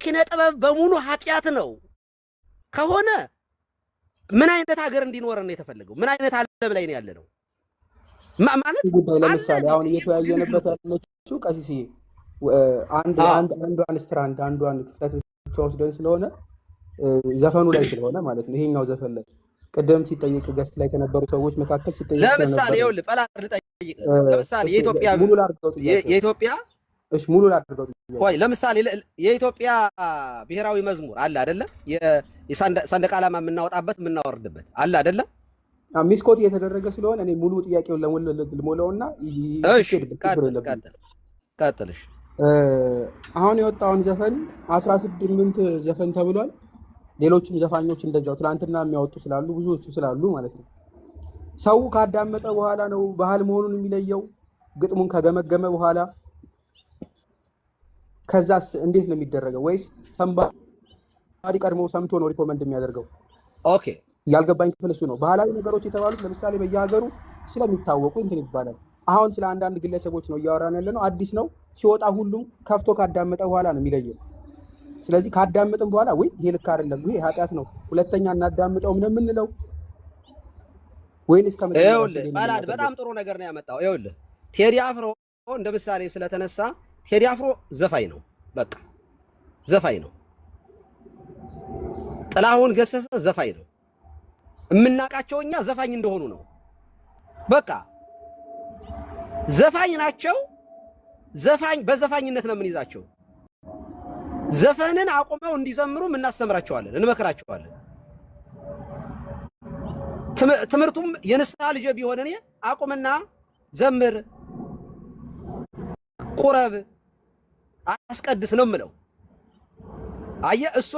ኪነ ጥበብ በሙሉ ኃጢአት ነው ከሆነ ምን አይነት ሀገር እንዲኖር ነው የተፈለገው? ምን አይነት ዓለም ላይ ነው ያለ ነው ማለት ጉዳይ? ለምሳሌ አሁን እየተወያየንበት ያለችው ቀሲስዬ አንዷን ስትራንድ አንዷን ክፍተት ብቻ ወስደን ስለሆነ ዘፈኑ ላይ ስለሆነ ማለት ነው። ይሄኛው ዘፈን ላይ ቅድም ሲጠይቅ ገስት ላይ ከነበሩ ሰዎች መካከል ሲጠይቅ ለምሳሌ ይኸውልህ ጳላር ልጠይቅ ለምሳሌ የኢትዮጵያ እሺ ሙሉ ላድርገው ወይ ለምሳሌ የኢትዮጵያ ብሔራዊ መዝሙር አለ አይደለ? የሰንደቅ ዓላማ የምናወጣበት የምናወርድበት አለ አይደለ? ሚስኮት እየተደረገ ስለሆነ እኔ ሙሉ ጥያቄውን ለሞላውና እሺ ቀጥልሽ። አሁን የወጣውን ዘፈን 18 ዘፈን ተብሏል። ሌሎችም ዘፋኞች እንደዛው ትላንትና የሚያወጡ ስላሉ ብዙዎቹ ስላሉ ማለት ነው። ሰው ካዳመጠ በኋላ ነው ባህል መሆኑን የሚለየው። ግጥሙን ከገመገመ በኋላ ከዛስ እንዴት ነው የሚደረገው? ወይስ ሰምባዲ ቀድሞ ሰምቶ ነው ሪኮመንድ የሚያደርገው? ኦኬ ያልገባኝ ክፍል እሱ ነው። ባህላዊ ነገሮች የተባሉት ለምሳሌ በየሀገሩ ስለሚታወቁ እንትን ይባላል። አሁን ስለ አንዳንድ ግለሰቦች ነው እያወራን ያለ ነው። አዲስ ነው ሲወጣ ሁሉም ከፍቶ ካዳመጠ በኋላ ነው የሚለየው። ስለዚህ ካዳመጥን በኋላ ወይ ይሄ ልክ አይደለም ይሄ ኃጢአት ነው ሁለተኛ እናዳምጠው ምን የምንለው ወይንስ ባላድ በጣም ጥሩ ነገር ነው ያመጣው። ይኸውልህ ቴዲ አፍሮ እንደ ምሳሌ ስለተነሳ ቴዲ አፍሮ ዘፋኝ ነው፣ በቃ ዘፋኝ ነው። ጥላሁን ገሰሰ ዘፋኝ ነው። የምናውቃቸው እኛ ዘፋኝ እንደሆኑ ነው። በቃ ዘፋኝ ናቸው። ዘፋኝ በዘፋኝነት ነው የምንይዛቸው። ዘፈንን አቁመው እንዲዘምሩ እናስተምራቸዋለን፣ እንመክራቸዋለን። ትምህርቱም የንስሐ ልጅ ቢሆን እኔ አቁምና ዘምር፣ ቁረብ፣ አስቀድስ ነው የምለው። አየህ እሱ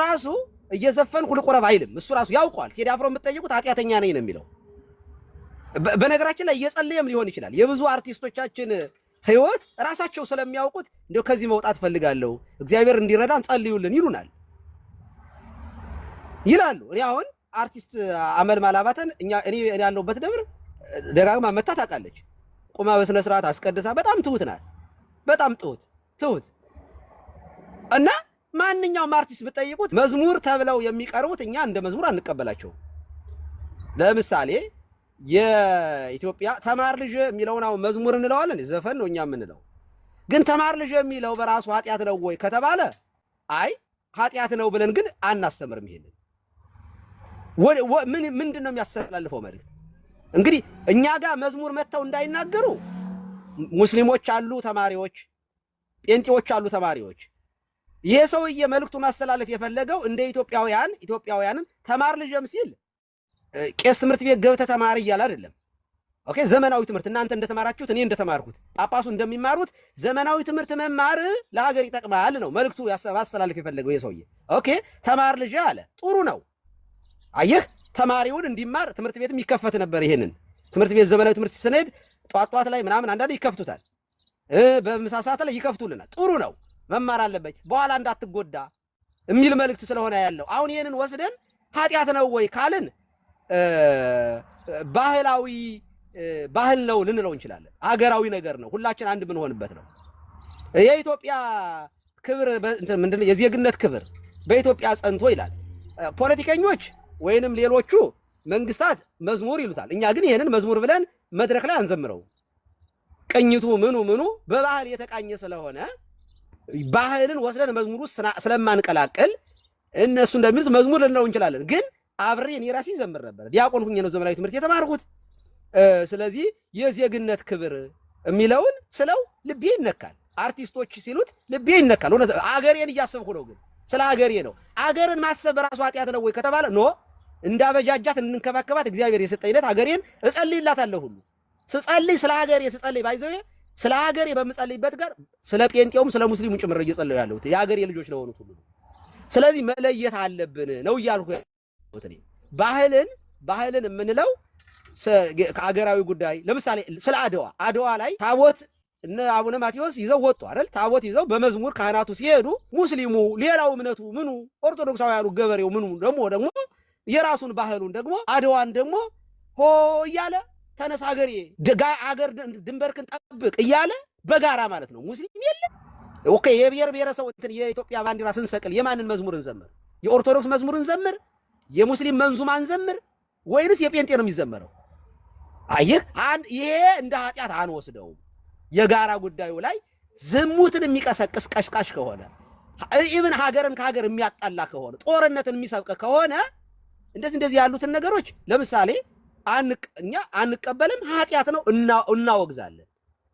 ራሱ እየዘፈንኩ ልቁረብ አይልም። እሱ ራሱ ያውቀዋል። ቴዲ አፍሮ የምትጠይቁት ኃጢአተኛ ነኝ ነው የሚለው። በነገራችን ላይ እየጸለየም ሊሆን ይችላል። የብዙ አርቲስቶቻችን ህይወት ራሳቸው ስለሚያውቁት እንደው ከዚህ መውጣት ፈልጋለሁ እግዚአብሔር እንዲረዳን ጸልዩልን ይሉናል ይላሉ። እኔ አሁን አርቲስት አመልማል አባተን እኔ ያለሁበት ደብር ደጋግማ መታ ታውቃለች። ቁማ በስነ ስርዓት አስቀድሳ በጣም ትሁት ናት። በጣም ትሁት እና ማንኛውም አርቲስት ብትጠይቁት መዝሙር ተብለው የሚቀርቡት እኛ እንደ መዝሙር አንቀበላቸው። ለምሳሌ የኢትዮጵያ ተማር ልጅ የሚለውን አሁን መዝሙር እንለዋለን፣ ዘፈን ነው እኛ የምንለው። ግን ተማር ልጅ የሚለው በራሱ ኃጢአት ነው ወይ ከተባለ አይ ኃጢአት ነው ብለን ግን አናስተምርም። ይሄንን ምንድን ነው የሚያስተላልፈው መልእክት? እንግዲህ እኛ ጋር መዝሙር መጥተው እንዳይናገሩ ሙስሊሞች አሉ ተማሪዎች፣ ጴንጤዎች አሉ ተማሪዎች። ይሄ ሰውዬ መልእክቱ ማስተላለፍ የፈለገው እንደ ኢትዮጵያውያንን ተማር ልጅም ሲል ቄስ ትምህርት ቤት ገብተህ ተማር እያለ አይደለም። ኦኬ ዘመናዊ ትምህርት እናንተ እንደተማራችሁት እኔ እንደተማርኩት ጳጳሱ እንደሚማሩት ዘመናዊ ትምህርት መማር ለሀገር ይጠቅማል ነው መልእክቱ ማስተላለፍ የፈለገው ይሄ ሰውዬ። ኦኬ ተማር ልጅ አለ፣ ጥሩ ነው። አየህ ተማሪውን እንዲማር ትምህርት ቤትም ይከፈት ነበር። ይሄንን ትምህርት ቤት ዘመናዊ ትምህርት ስንሄድ ጧት ላይ ምናምን አንዳንድ ይከፍቱታል፣ በምሳ ሰዓት ላይ ይከፍቱልናል። ጥሩ ነው መማር አለበት በኋላ እንዳትጎዳ የሚል መልእክት ስለሆነ ያለው። አሁን ይሄንን ወስደን ኃጢአት ነው ወይ ካልን ባህል ነው ልንለው እንችላለን። ሀገራዊ ነገር ነው፣ ሁላችን አንድ ምንሆንበት ነው። የኢትዮጵያ ክብር ምንድነው? የዜግነት ክብር በኢትዮጵያ ጸንቶ ይላል። ፖለቲከኞች ወይንም ሌሎቹ መንግስታት መዝሙር ይሉታል። እኛ ግን ይሄንን መዝሙር ብለን መድረክ ላይ አንዘምረው። ቅኝቱ ምኑ በባህል የተቃኘ ስለሆነ ባህልን ወስደን መዝሙር ውስጥ ስለማንቀላቅል እነሱ እንደሚሉት መዝሙር ልንለው እንችላለን። ግን አብሬ እኔ ራሴ ዘምር ነበር። ዲያቆን ሁኜ ነው ዘመናዊ ትምህርት የተማርኩት። ስለዚህ የዜግነት ክብር የሚለውን ስለው ልቤ ይነካል። አርቲስቶች ሲሉት ልቤ ይነካል። እውነት አገሬን እያሰብኩ ነው። ግን ስለ አገሬ ነው። አገርን ማሰብ በራሱ ኃጢአት ነው ወይ ከተባለ ኖ፣ እንዳበጃጃት እንንከባከባት እግዚአብሔር የሰጠኝነት አገሬን እጸልይላታለሁ ሁሉ ስጸልይ ስለ ሀገሬ ስጸልይ ባይዘው ስለ ሀገሬ በምጸልይበት ጋር ስለ ጴንጤውም ስለ ሙስሊሙም ጭምር እየጸለዩ ያለሁት የሀገሬ ልጆች ለሆኑት ሁሉ። ስለዚህ መለየት አለብን ነው እያልኩ እኔ ባህልን የምንለው ከሀገራዊ ጉዳይ ለምሳሌ ስለ አድዋ ላይ ታቦት እነ አቡነ ማቴዎስ ይዘው ወጡ አይደል? ታቦት ይዘው በመዝሙር ካህናቱ ሲሄዱ ሙስሊሙ ሌላው እምነቱ ምኑ ኦርቶዶክሳውያኑ ገበሬው ምኑ ደግሞ የራሱን ባህሉን ደግሞ አድዋን ደግሞ ሆ እያለ ተነስ ሀገሬ አገር ድንበርክን ጠብቅ እያለ በጋራ ማለት ነው። ሙስሊም የለ ኦኬ የብሔር ብሔረሰብ እንትን የኢትዮጵያ ባንዲራ ስንሰቅል የማንን መዝሙር እንዘምር? የኦርቶዶክስ መዝሙር እንዘምር? የሙስሊም መንዙማ እንዘምር? ወይንስ የጴንጤ ነው የሚዘመረው? አየህ ይሄ እንደ ኃጢአት አንወስደውም። የጋራ ጉዳዩ ላይ ዝሙትን የሚቀሰቅስ ቀሽቃሽ ከሆነ ኢብን ሀገርን ከሀገር የሚያጣላ ከሆነ ጦርነትን የሚሰብክ ከሆነ እንደዚህ ያሉትን ነገሮች ለምሳሌ እኛ አንቀበልም፣ ኃጢአት ነው እናወግዛለን፣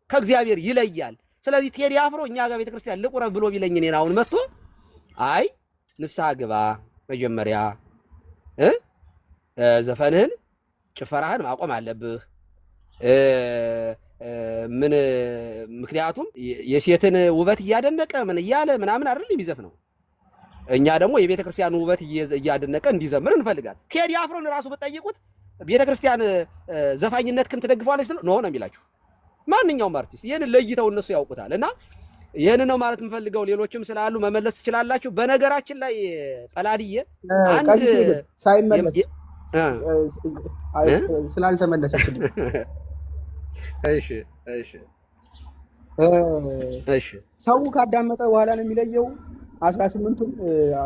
ከእግዚአብሔር ይለያል። ስለዚህ ቴዲ አፍሮ እኛ ጋር ቤተክርስቲያን ልቁረብ ብሎ ቢለኝ እኔን አሁን መጥቶ አይ ንስሐ ግባ መጀመሪያ ዘፈንህን ጭፈራህን ማቆም አለብህ ምን ምክንያቱም የሴትን ውበት እያደነቀ ምን እያለ ምናምን አይደል የሚዘፍነው። እኛ ደግሞ የቤተክርስቲያን ውበት እያደነቀ እንዲዘምር እንፈልጋለን። ቴዲ አፍሮን ራሱ ብትጠይቁት ቤተክርስቲያን ዘፋኝነትክን ትደግፈዋለች ነው የሚላችሁ ማንኛውም አርቲስት። ይሄን ለይተው እነሱ ያውቁታል። እና ይሄን ነው ማለት የምፈልገው። ሌሎችም ስላሉ መመለስ ትችላላችሁ። በነገራችን ላይ ጳላዲዬ አንድ ሳይመለስ ስላልተመለሰችልኝ እሺ ሰው ካዳመጠ በኋላ ነው የሚለየው 18ቱን።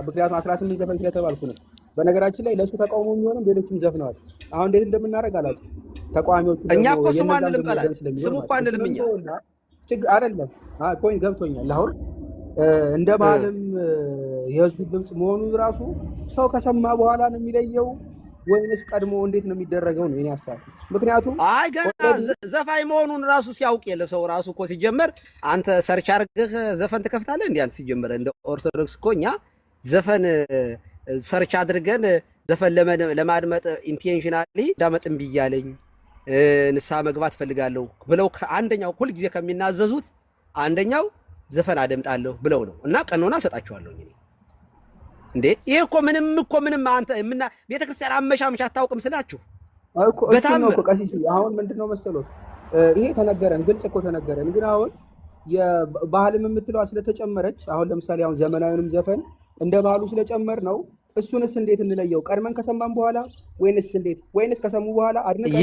ምክንያቱም 18 ዘፈን ስለተባልኩ ነው። በነገራችን ላይ ለሱ ተቃውሞ የሚሆነው ሌሎችም ዘፍነዋል። አሁን እንዴት እንደምናደርግ አላውቅም። ተቃዋሚዎቹ እኛ እኮ ስሙ አንልም ጳላዲ ስሙ እኮ አንልም እኛ አይደለም። ፖይንት ገብቶኛል። አሁን እንደ ባህልም የህዝቡ ድምፅ መሆኑ ራሱ ሰው ከሰማ በኋላ ነው የሚለየው ወይንስ ቀድሞ እንዴት ነው የሚደረገው ነው የኔ ሐሳብ። ምክንያቱም ገና ዘፋኝ መሆኑን ራሱ ሲያውቅ የለ ሰው ራሱ እኮ ሲጀመር አንተ ሰርች አድርገህ ዘፈን ትከፍታለህ እንዴ? አንተ ሲጀመር እንደ ኦርቶዶክስ እኮ እኛ ዘፈን ሰርች አድርገን ዘፈን ለማድመጥ ኢንቴንሽናሊ ዳመጥ እምቢ እያለኝ ንስሐ መግባት ፈልጋለሁ ብለው አንደኛው ሁል ጊዜ ከሚናዘዙት አንደኛው ዘፈን አደምጣለሁ ብለው ነው። እና ቀኖና ሰጣቸዋለሁ እኔ እንዴ ይሄ እኮ ምንም አንተ ቤተክርስቲያን አመሻምሽ አታውቅም ስላችሁ እኮ በጣም እኮ ቀሲስ አሁን ምንድነው መሰሎት ይሄ ተነገረን፣ ግልጽ እኮ ተነገረን። ግን አሁን የባህልም የምትለው ስለተጨመረች አሁን ለምሳሌ አሁን ዘመናዊንም ዘፈን እንደ ባህሉ ስለጨመር ነው። እሱንስ እንዴት እንለየው? ቀድመን ከሰማን በኋላ ወይንስ ከሰሙ በኋላ አድነቀን?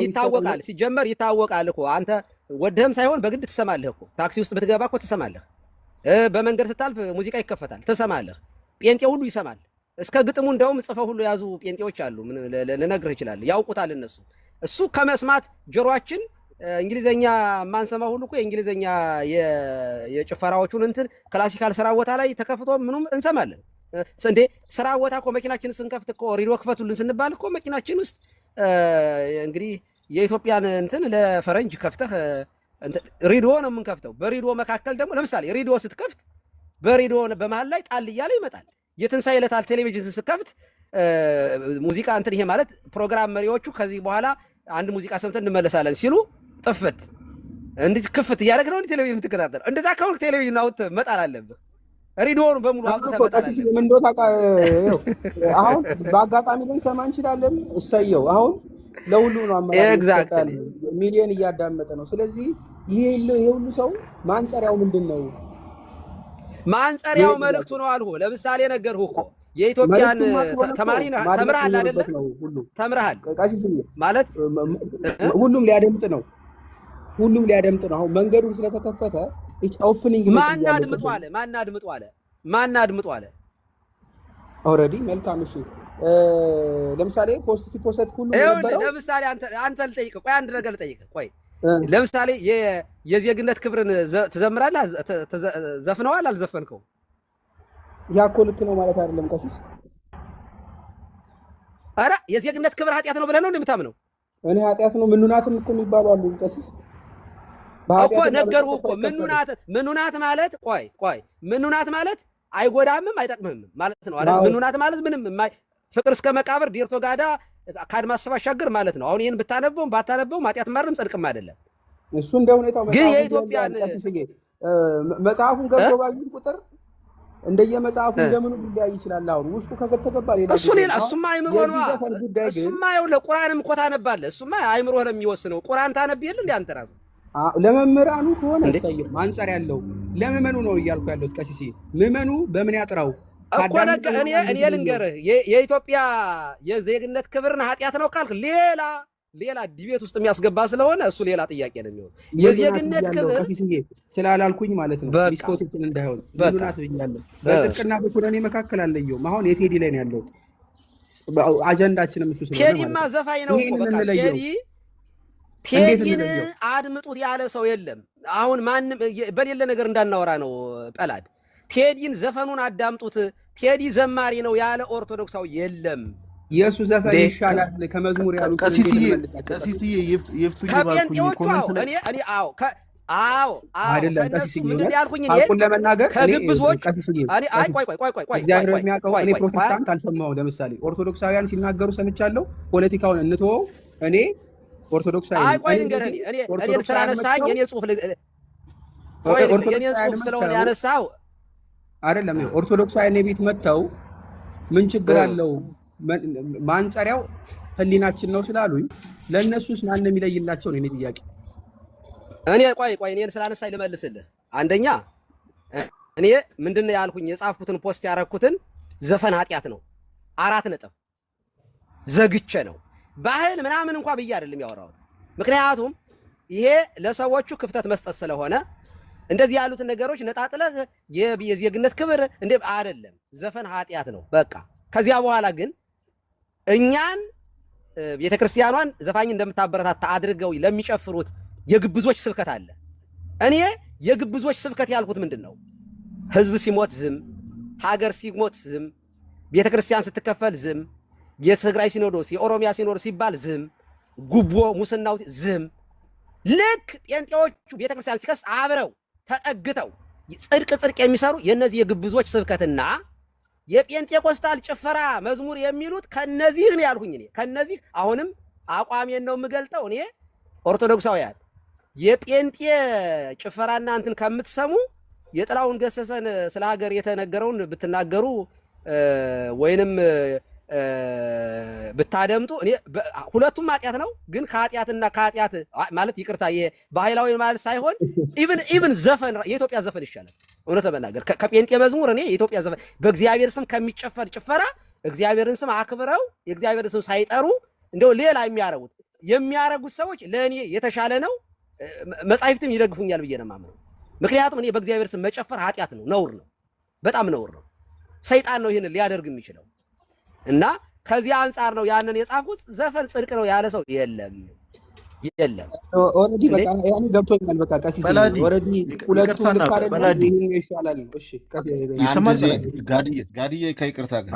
ይታወቃል። ሲጀመር ይታወቃል እኮ አንተ ወደህም ሳይሆን በግድ ትሰማለህ እኮ። ታክሲ ውስጥ ብትገባ እኮ ትሰማለህ። በመንገድ ስታልፍ ሙዚቃ ይከፈታል ትሰማለህ። ጴንጤ ሁሉ ይሰማል። እስከ ግጥሙ እንደውም ጽፈው ሁሉ የያዙ ጴንጤዎች አሉ። ልነግርህ ይችላል፣ ያውቁታል እነሱ። እሱ ከመስማት ጆሮአችን እንግሊዘኛ ማንሰማ ሁሉ እኮ የእንግሊዘኛ የጭፈራዎቹን እንትን ክላሲካል ስራ ቦታ ላይ ተከፍቶ ምኑም እንሰማለን እንዴ። ስራ ቦታ እኮ መኪናችን ስንከፍት እኮ ሬዲዮ ክፈቱልን ስንባል እኮ መኪናችን ውስጥ እንግዲህ የኢትዮጵያን እንትን ለፈረንጅ ከፍተህ ሬዲዮ ነው የምንከፍተው። በሬዲዮ መካከል ደግሞ ለምሳሌ ሬዲዮ ስትከፍት በሬዲዮ በመሃል ላይ ጣል እያለ ይመጣል። የትንሣኤ ዕለታል ቴሌቪዥን ስትከፍት ሙዚቃ እንትን ይሄ ማለት ፕሮግራም መሪዎቹ ከዚህ በኋላ አንድ ሙዚቃ ሰምተን እንመለሳለን ሲሉ ጥፍት እንዴት ክፍት እያደረግ ነው ቴሌቪዥን የምትከታተለው። እንደዛ ከሆነ ቴሌቪዥን አውጥተህ መጣል አለብህ። ሬዲዮውን በሙሉ አውጥተህ መጣል አለብህ። አሁን በአጋጣሚ ላይ ሰማ እንችላለን። እሰየው አሁን ለሁሉ ነው ኤግዛክትሊ ሚሊዮን እያዳመጠ ነው። ስለዚህ ይሄ ሁሉ ሰው ማንጸሪያው ምንድን ነው? ማንጸሪያው መልእክቱ ነው አልሁ። ለምሳሌ ነገርኩህ እኮ የኢትዮጵያን ተማሪ ነው ተምረሃል አይደለ? ተምረሃል ማለት ሁሉም ሊያደምጥ ነው። አሁን መንገዱ ስለተከፈተ ኦፕኒንግ ማን አድምጡ አለ ኦልሬዲ። መልካም እሺ። ለምሳሌ ፖስት ሲፖስት ሁሉ ነበር። ለምሳሌ አንተ ልጠይቅህ፣ ቆይ አንድ ነገር ልጠይቅህ። ቆይ ለምሳሌ የዜግነት ክብርን ትዘምራለህ? ዘፍነዋል? አልዘፈንከው? ያ እኮ ልክ ነው ማለት አይደለም ቀሲስ። ኧረ የዜግነት ክብር ኃጢአት ነው ብለህ ነው እንደምታምነው? እኔ ኃጢአት ነው ምኑናትም እኮ የሚባሉ አሉ ቀሲስ እኮ ነገርኩህ እኮ ምኑናት ማለት ቆይ ምኑናት ማለት አይጎዳምም አይጠቅምህም ማለት ነው አይደል? ምኑናት ማለት ምንም ፍቅር እስከ መቃብር ዴርቶ ጋዳ ከአድማስ ባሻገር ማለት ነው። አሁን ይሄን ብታነበውም ባታነበውም ኃጢአት ማረም ጽድቅም አይደለም። እሱ እንደ ሁኔታው ግን የኢትዮጵያን መጽሐፉን ገብቶ ባዩት ቁጥር እንደየመጽሐፉ እንደምኑ ሊያይ ይችላል። አሁን ውስጡ ከተገባ እሱማ አይምሮ ነው። እሱማ ይኸውልህ ቁርአንም እኮ ታነባለህ። እሱማ አይምሮህ ነው የሚወስነው። ቁርአን ታነብ የለ እንደ አንተ ራስህ ለመምህራኑ ከሆነ እሰየው አንጸር ያለው ለምዕመኑ ነው እያልኩ ያለሁት ቀሲስ። ምዕመኑ በምን ያጥራው እኮ እኔ ልንገርህ የኢትዮጵያ የዜግነት ክብርን ኃጢአት ነው ካልክ ሌላ ሌላ ዲቤት ውስጥ የሚያስገባ ስለሆነ እሱ ሌላ ጥያቄ ነው የሚሆነው። የዜግነት ክብር ቀሲስዬ ስላላልኩኝ ማለት ነው ዲስኮቴሽን እንዳይሆን ምኑናት ብያለሁ። በጽድቅና በኩነኔ መካከል አለየውም። አሁን የቴዲ ላይ ነው ያለሁት። አጀንዳችንም እሱ ስለሆነ ቴዲማ ዘፋኝ ነው እኮ በቃ ቴዲን አድምጡት ያለ ሰው የለም። አሁን ማንም በሌለ ነገር እንዳናወራ ነው ጰላድ። ቴዲን ዘፈኑን አዳምጡት ቴዲ ዘማሪ ነው ያለ ኦርቶዶክሳዊ የለም። የሱ ዘፈን ይሻላል ከመዝሙር ያሉት ቀሲስዬ ይፍቱ ከጴንጤዎቹ አይደለም ከነሱ ምንድን ያልኩኝ አቁን ለመናገር ከግብዞች ቆይ እግዚአብሔር የሚያውቀው እኔ ፕሮቴስታንት አልሰማሁም። ለምሳሌ ኦርቶዶክሳውያን ሲናገሩ ሰምቻለሁ። ፖለቲካውን እንተወው። እኔ ኦርቶዶክሳዊ ቆይ ልንገርህ እኔ ስላነሳኝ የኔ ጽሁፍ ስለሆነ ያነሳው አይደለም። ኦርቶዶክሳውያን ቤት መጥተው ምን ችግር አለው ማንጸሪያው ህሊናችን ነው ስላሉኝ ለእነሱስ ማን የሚለይላቸው ነው የኔ ጥያቄ። እኔ ቆይ እኔን ስላነሳኝ ልመልስልህ። አንደኛ እኔ ምንድነው ያልኩኝ የጻፍኩትን ፖስት ያረኩትን ዘፈን ኃጢአት ነው 4 ነጥብ ዘግቼ ነው ባህል ምናምን እንኳን ብዬ አይደለም ያወራሁት። ምክንያቱም ይሄ ለሰዎቹ ክፍተት መስጠት ስለሆነ እንደዚህ ያሉትን ነገሮች ነጣጥለህ የዜግነት ክብር እንደ አይደለም። ዘፈን ኃጢአት ነው በቃ። ከዚያ በኋላ ግን እኛን ቤተክርስቲያኗን ዘፋኝ እንደምታበረታታ አድርገው ለሚጨፍሩት የግብዞች ስብከት አለ። እኔ የግብዞች ስብከት ያልኩት ምንድነው? ህዝብ ሲሞት ዝም፣ ሀገር ሲሞት ዝም፣ ቤተክርስቲያን ስትከፈል ዝም፣ የትግራይ ሲኖዶስ የኦሮሚያ ሲኖዶስ ሲባል ዝም፣ ጉቦ ሙስናው ዝም። ልክ ጴንጤዎቹ ቤተክርስቲያን ሲከስ አብረው ተጠግተው ጽድቅ የሚሰሩ የነዚህ የግብዞች ስብከትና የጴንጤቆስታል ጭፈራ መዝሙር የሚሉት ከነዚህ ነው ያልኩኝ። እኔ ከነዚህ አሁንም አቋሜን ነው የምገልጠው። እኔ ኦርቶዶክሳውያን የጴንጤ ጭፈራና እንትን ከምትሰሙ የጥላውን ገሰሰን ስለ ሀገር የተነገረውን ብትናገሩ ወይንም ብታደምጡ እኔ ሁለቱም ኃጢአት ነው። ግን ከኃጢአትና ከኃጢአት ማለት ይቅርታ ባህላዊ ማለት ሳይሆን ኢቭን ዘፈን የኢትዮጵያ ዘፈን ይሻላል። እውነት ለመናገር ከጴንጤ መዝሙር እኔ የኢትዮጵያ ዘፈን በእግዚአብሔር ስም ከሚጨፈር ጭፈራ እግዚአብሔርን ስም አክብረው የእግዚአብሔርን ስም ሳይጠሩ እንደው ሌላ የሚያረጉት ሰዎች ለእኔ የተሻለ ነው። መጻሕፍትም ይደግፉኛል ብዬ ነው የማምነው። ምክንያቱም እኔ በእግዚአብሔር ስም መጨፈር ኃጢአት ነው፣ ነውር ነው፣ በጣም ነውር ነው። ሰይጣን ነው ይህንን ሊያደርግ የሚችለው እና ከዚህ አንጻር ነው ያንን የጻፍኩት። ዘፈን ጽድቅ ነው ያለ ሰው የለም። ኦሬዲ በቃ ያኔ ገብቶኛል። በቃ ቀሲስ ኦሬዲ ሁለቱ ልካረድ ይሻላል። እሺ ይሰማል። ጋዲዬ ከይቅርታ ጋር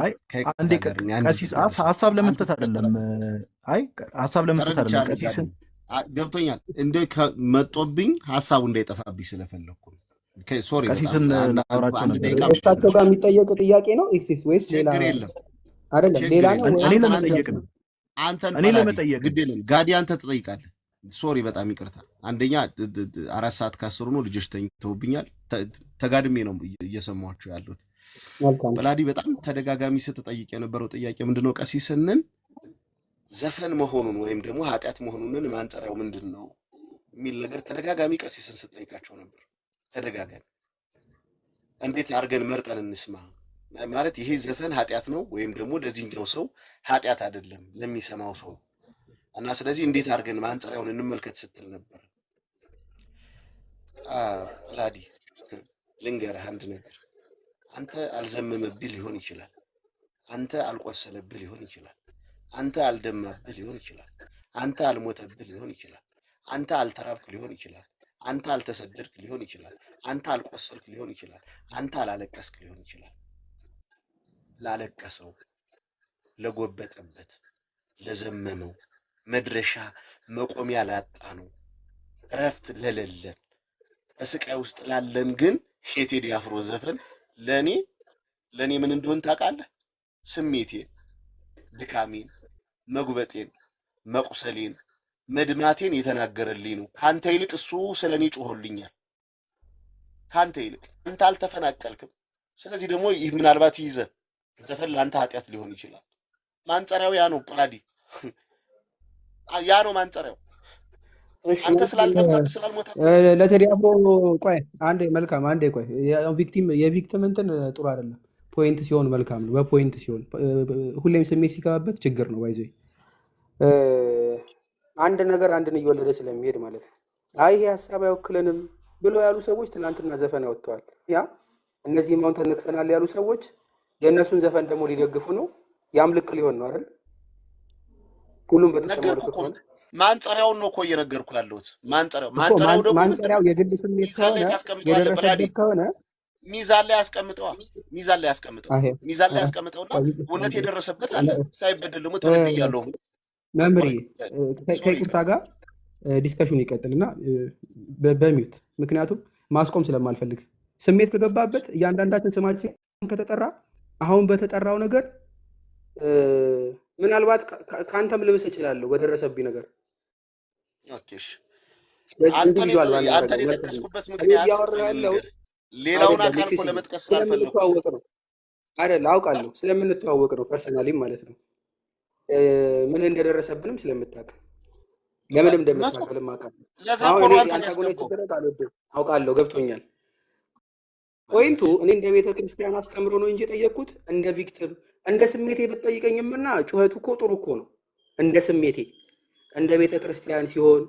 ቀሲስ ሐሳብ ለመስጠት አይደለም። አይ ሐሳብ ለመስጠት አይደለም። ቀሲስ ገብቶኛል። እንደ መጦብኝ ሐሳቡ እንዳይጠፋብኝ ስለፈለኩ ነው። ሶሪ ቀሲስን ላውራቸው ነበር። እሳቸው ጋር የሚጠየቅ ጥያቄ ነው ኤክሲስ ወይስ ሌላ የለም? አይደለም ሌላ ነው። እኔ ለመጠየቅ ነው። እኔ ለመጠየቅ ግድ የለም። ጋዲ አንተ ትጠይቃለህ። ሶሪ በጣም ይቅርታ። አንደኛ 4 ሰዓት ከ10 ነው። ልጆች ተኝተውብኛል። ተጋድሜ ነው እየሰማኋቸው ያሉት። ጰላዲ በጣም ተደጋጋሚ ስትጠይቅ የነበረው ጥያቄ ምንድነው? ቀሲስንን ዘፈን መሆኑን ወይም ደግሞ ኃጢአት መሆኑን ማንጸሪያው ምንድነው የሚል ነገር ተደጋጋሚ ቀሲስን ስትጠይቃቸው ነበር። ተደጋጋሚ እንዴት አድርገን መርጠን እንስማ ማለት ይሄ ዘፈን ኃጢአት ነው ወይም ደግሞ ለዚህኛው ሰው ኃጢአት አይደለም ለሚሰማው ሰው እና ስለዚህ እንዴት አድርገን ማንጸሪያውን እንመልከት ስትል ነበር። ጰላዲ ልንገርህ አንድ ነገር፣ አንተ አልዘመመብህ ሊሆን ይችላል፣ አንተ አልቆሰለብህ ሊሆን ይችላል፣ አንተ አልደማብህ ሊሆን ይችላል፣ አንተ አልሞተብህ ሊሆን ይችላል፣ አንተ አልተራብክ ሊሆን ይችላል፣ አንተ አልተሰደድክ ሊሆን ይችላል፣ አንተ አልቆሰልክ ሊሆን ይችላል፣ አንተ አላለቀስክ ሊሆን ይችላል። ላለቀሰው፣ ለጎበጠበት፣ ለዘመመው፣ መድረሻ መቆሚያ ላጣ ነው፣ እረፍት ለሌለን፣ በስቃይ ውስጥ ላለን ግን የቴዲ አፍሮ ዘፈን ለኔ ምን እንደሆነ ታውቃለህ? ስሜቴን፣ ድካሜን፣ መጉበጤን፣ መቁሰሌን፣ መድማቴን የተናገረልኝ ነው። ካንተ ይልቅ እሱ ስለኔ ጮሆልኛል። ካንተ ይልቅ አንተ አልተፈናቀልክም። ስለዚህ ደግሞ ይህ ምናልባት ይዘ ዘፈን ለአንተ ኃጢአት ሊሆን ይችላል። ማንጸሪያው ያ ነው። ጰላዲ ያ ነው ማንጸሪያው። አንተ ስላልሞተ ለቴዲ አፍሮ ቆይ አንዴ መልካም አንዴ ቆይ የቪክቲም እንትን ጥሩ አይደለም። ፖይንት ሲሆን መልካም ነው። በፖይንት ሲሆን ሁሌም ስሜት ሲገባበት ችግር ነው። ባይዘይ አንድ ነገር አንድን እየወለደ ስለሚሄድ ማለት ነው። አይ ይሄ ሀሳብ አይወክለንም ብሎ ያሉ ሰዎች ትናንትና ዘፈን አወጥተዋል። ያ እነዚህም አሁን ተነክተናል ያሉ ሰዎች የእነሱን ዘፈን ደግሞ ሊደግፉ ነው። ያም ልክ ሊሆን ነው አይደል? ሁሉም በተሰማሩ ከሆነ ማንጸሪያውን ነው እኮ እየነገርኩ ያለሁት። ማንጸሪያው ደግሞ ማንጸሪያው የግል ስሜት ከሆነ የደረሰበት ከሆነ ሚዛን ላይ ያስቀምጠውና እውነት የደረሰበት አለ ሳይበደል ደግሞ ተበድያለሁ። መምሪ ከይቅርታ ጋር ዲስከሽን ይቀጥልና በሚውት ምክንያቱም ማስቆም ስለማልፈልግ ስሜት ከገባበት እያንዳንዳችን ስማችን ከተጠራ አሁን በተጠራው ነገር ምናልባት ከአንተም ልብስ እችላለሁ በደረሰብኝ ነገር አንተ የጠቀስኩበት ምክንያት ሌላውን አካል እኮ ለመጥቀስ ስላልፈለኩ ነው አይደል? አውቃለሁ ስለምንተዋወቅ ነው ፐርሰናሊ ማለት ነው። ምን እንደደረሰብንም ስለምታውቅ ለምንም እንደምታውቅልም አውቃለሁ። ገብቶኛል። ፖይንቱ እኔ እንደ ቤተ ክርስቲያን አስተምሮ ነው እንጂ የጠየቅኩት እንደ ቪክቲም እንደ ስሜቴ ብትጠይቀኝምና ጩኸቱ እኮ ጥሩ እኮ ነው። እንደ ስሜቴ እንደ ቤተ ክርስቲያን ሲሆን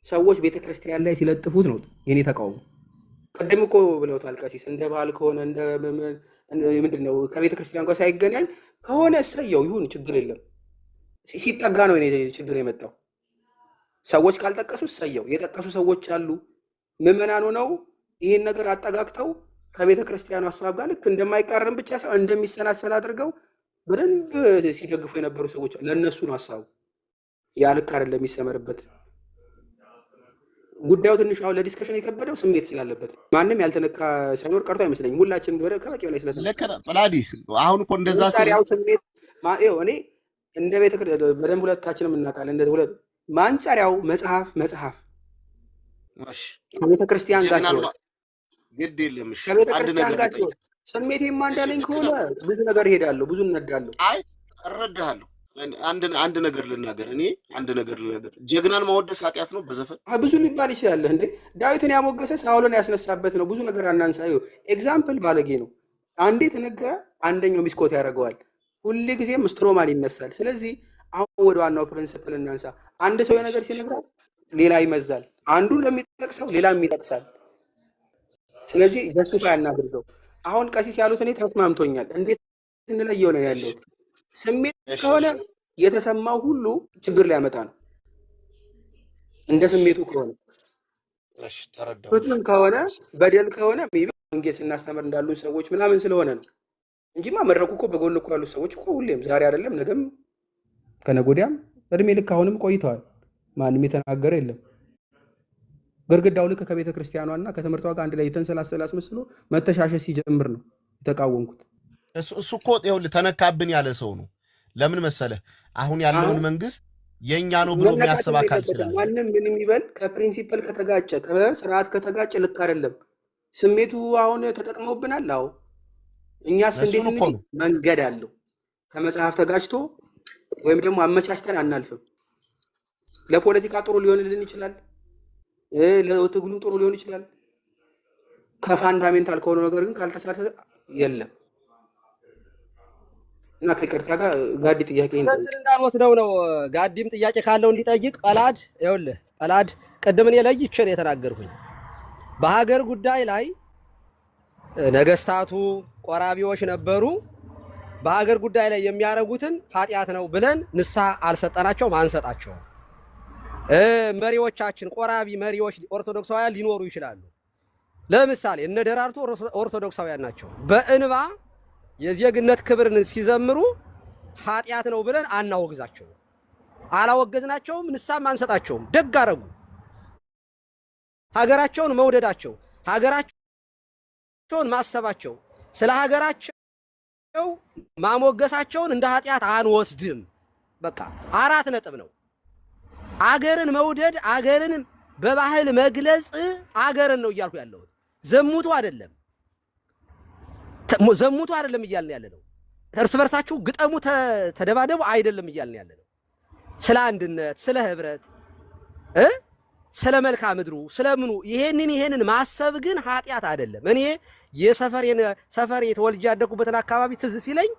ሰዎች ቤተ ክርስቲያን ላይ ሲለጥፉት ነው የኔ ተቃውሞ። ቅድም እኮ ብለውታል ቀሲስ። እንደ ባህል ከሆነ እንደ ምንድን ነው ከቤተ ክርስቲያን ጋር ሳይገናኝ ከሆነ እሰየው ይሁን፣ ችግር የለም። ሲጠጋ ነው የኔ ችግር የመጣው። ሰዎች ካልጠቀሱ እሰየው። የጠቀሱ ሰዎች አሉ፣ ምዕመናን ሆነው ይህን ነገር አጠጋግተው ከቤተ ክርስቲያኑ ሀሳብ ጋር ልክ እንደማይቃረን ብቻ ሳይሆን እንደሚሰናሰል አድርገው በደንብ ሲደግፉ የነበሩ ሰዎች ለእነሱ ነው ሀሳቡ። ያ ልክ አይደለም፣ የሚሰመርበት ጉዳዩ ትንሽ አሁን ለዲስከሽን የከበደው ስሜት ስላለበት ማንም ያልተነካ ሳይኖር ቀርቶ አይመስለኝም። ሁላችንም ከበቂ በላይ ስለተላዲ አሁን እኮ እንደዛ ስሜት እኔ እንደ ቤተ በደንብ ሁለታችንም እናውቃለን። እንደ ሁለት ማንጸሪያው መጽሐፍ ከቤተ ክርስቲያን ጋር ሲሆን ግድ የለም። እሺ ከቤተ ክርስቲያን ጋር ሲሆን ስሜቴማ እንዳለኝ ከሆነ ብዙ ነገር እሄዳለሁ፣ ብዙ እነዳለሁ። አይ እረዳሃለሁ። አንድ ነገር ልናገር፣ ጀግናን ማወደስ ኃጢአት ነው በዘፈን ብዙ ሊባል ይችላል። እንዴ ዳዊትን ያሞገሰ ሳውልን ያስነሳበት ነው። ብዙ ነገር አናንሳዩ። ኤግዛምፕል ባለጌ ነው። አንዴ ተነገረ፣ አንደኛው ሚስኮት ያደርገዋል። ሁሌ ጊዜም ስትሮማን ይነሳል። ስለዚህ አሁን ወደ ዋናው ፕሪንሲፕል እናንሳ። አንድ ሰው የነገር ሲነግረው ሌላ ይመዛል። አንዱ ለሚጠቅሰው ሌላም ይጠቅሳል። ስለዚህ ጀስቲፋይ አናድርገው። አሁን ቀሲስ ያሉት እኔ ተስማምቶኛል። እንዴት እንለየው ነው ያለው። ስሜት ከሆነ የተሰማው ሁሉ ችግር ሊያመጣ ነው። እንደ ስሜቱ ከሆነ ፍትህ ከሆነ በደል ከሆነ ወንጌል ስናስተምር እንዳሉ ሰዎች ምናምን ስለሆነ ነው እንጂማ መድረኩ እኮ በጎን እኮ ያሉት ሰዎች እኮ ሁሌም ዛሬ አይደለም ነገም ከነገ ወዲያም እድሜ ልክ አሁንም ቆይተዋል። ማንም የተናገረ የለም። ግርግዳው ልክ ከቤተ ክርስቲያኗና ከትምህርቷ ጋር አንድ ላይ የተንሰላሰለ አስመስሎ መተሻሸት ሲጀምር ነው የተቃወምኩት። እሱ እኮ ይኸውልህ ተነካብን ያለ ሰው ነው። ለምን መሰለህ? አሁን ያለውን መንግስት የኛ ነው ብሎ የሚያስብ አካል ስላለ ማንም ምንም ይበል ከፕሪንሲፕል ከተጋጨ ከስርዓት ከተጋጨ ልክ አይደለም። ስሜቱ አሁን ተጠቅመውብናል። አዎ እኛስ እንዴት መንገድ አለው። ከመጽሐፍ ተጋጭቶ ወይም ደግሞ አመቻችተን አናልፍም። ለፖለቲካ ጥሩ ሊሆንልን ይችላል፣ ለትግሉ ጥሩ ሊሆን ይችላል። ከፋንዳሜንታል ከሆነ ነገር ግን ካልተሳተፈ የለም። እና ከቅርታ ጋር ጋዲ ጥያቄ እንዳልወስደው ነው። ጋዲም ጥያቄ ካለው እንዲጠይቅ ጳላድ ይኸውልህ፣ ጳላድ ቅድም እኔ ለይቼ ነው የተናገርኩኝ። በሀገር ጉዳይ ላይ ነገስታቱ ቆራቢዎች ነበሩ። በሀገር ጉዳይ ላይ የሚያደርጉትን ኃጢአት ነው ብለን ንስሐ አልሰጠናቸውም፣ አንሰጣቸውም። መሪዎቻችን ቆራቢ መሪዎች ኦርቶዶክሳውያን ሊኖሩ ይችላሉ። ለምሳሌ እነ ደራርቱ ኦርቶዶክሳውያን ናቸው። በእንባ የዜግነት ክብርን ሲዘምሩ ኃጢአት ነው ብለን አናወግዛቸውም፣ አላወገዝናቸውም፣ ንስሐም አንሰጣቸውም። ደግ አደረጉ። ሀገራቸውን መውደዳቸው፣ ሀገራቸውን ማሰባቸው፣ ስለ ሀገራቸው ማሞገሳቸውን እንደ ኃጢአት አንወስድም። በቃ 4 ነጥብ ነው። አገርን መውደድ፣ አገርን በባህል መግለጽ አገርን ነው እያልኩ ያለሁት። ዘሙቱ አይደለም እያልን ያለ ነው። እርስ በርሳችሁ ግጠሙ ተደባደቡ አይደለም እያልን ያለ ነው። ስለ አንድነት፣ ስለ ህብረት፣ ስለ መልክዓ ምድሩ፣ ስለምኑ ይሄንን ማሰብ ግን ኃጢአት አይደለም። እኔ ሰፈር ተወልጄ ያደኩበትን አካባቢ ትዝ ሲለኝ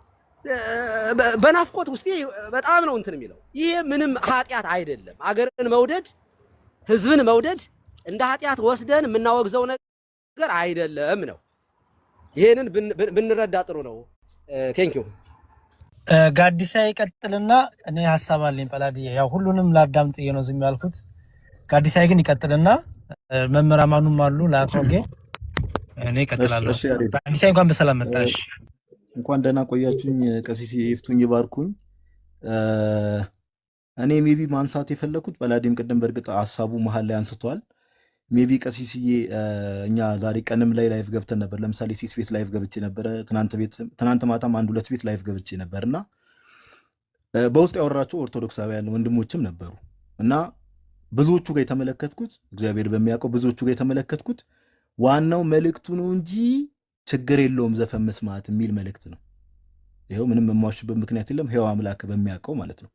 በናፍቆት ውስጤ በጣም ነው እንትን የሚለው። ይሄ ምንም ኃጢአት አይደለም። አገርን መውደድ፣ ህዝብን መውደድ እንደ ኃጢአት ወስደን የምናወግዘው ነገር አይደለም ነው። ይሄንን ብንረዳ ጥሩ ነው። ቴንኪው። ጋዲሳ ይቀጥልና እኔ ሀሳብ አለኝ። ጳላዲዬ ያው ሁሉንም ላዳምጥ ነው ዝም ያልኩት። ጋዲሳ ግን ይቀጥልና መመራማኑም አሉ ላቆጌ እኔ እቀጥላለሁ። ጋዲሳ እንኳን በሰላም መጣሽ። እንኳን ደህና ቆያችሁኝ። ቀሲስ ይፍቱኝ ይባርኩኝ። እኔ ሜቢ ማንሳት የፈለኩት ጳላዲም ቅድም በእርግጥ ሀሳቡ መሀል ላይ አንስቷል። ሜቢ ቀሲስዬ እኛ ዛሬ ቀንም ላይ ላይቭ ገብተን ነበር። ለምሳሌ ሲስ ቤት ላይቭ ገብቼ ነበረ። ትናንት ማታም 1-2 ቤት ላይቭ ገብቼ ነበርና በውስጥ ያወራቸው ኦርቶዶክሳውያን ወንድሞችም ነበሩ እና ብዙዎቹ ጋር የተመለከትኩት እግዚአብሔር በሚያውቀው ብዙዎቹ ጋር የተመለከትኩት ዋናው መልእክቱ ነው እንጂ ችግር የለውም ዘፈን መስማት የሚል መልእክት ነው። ይሄው ምንም የማዋሽበት ምክንያት የለም። ይሄው አምላክ በሚያውቀው ማለት ነው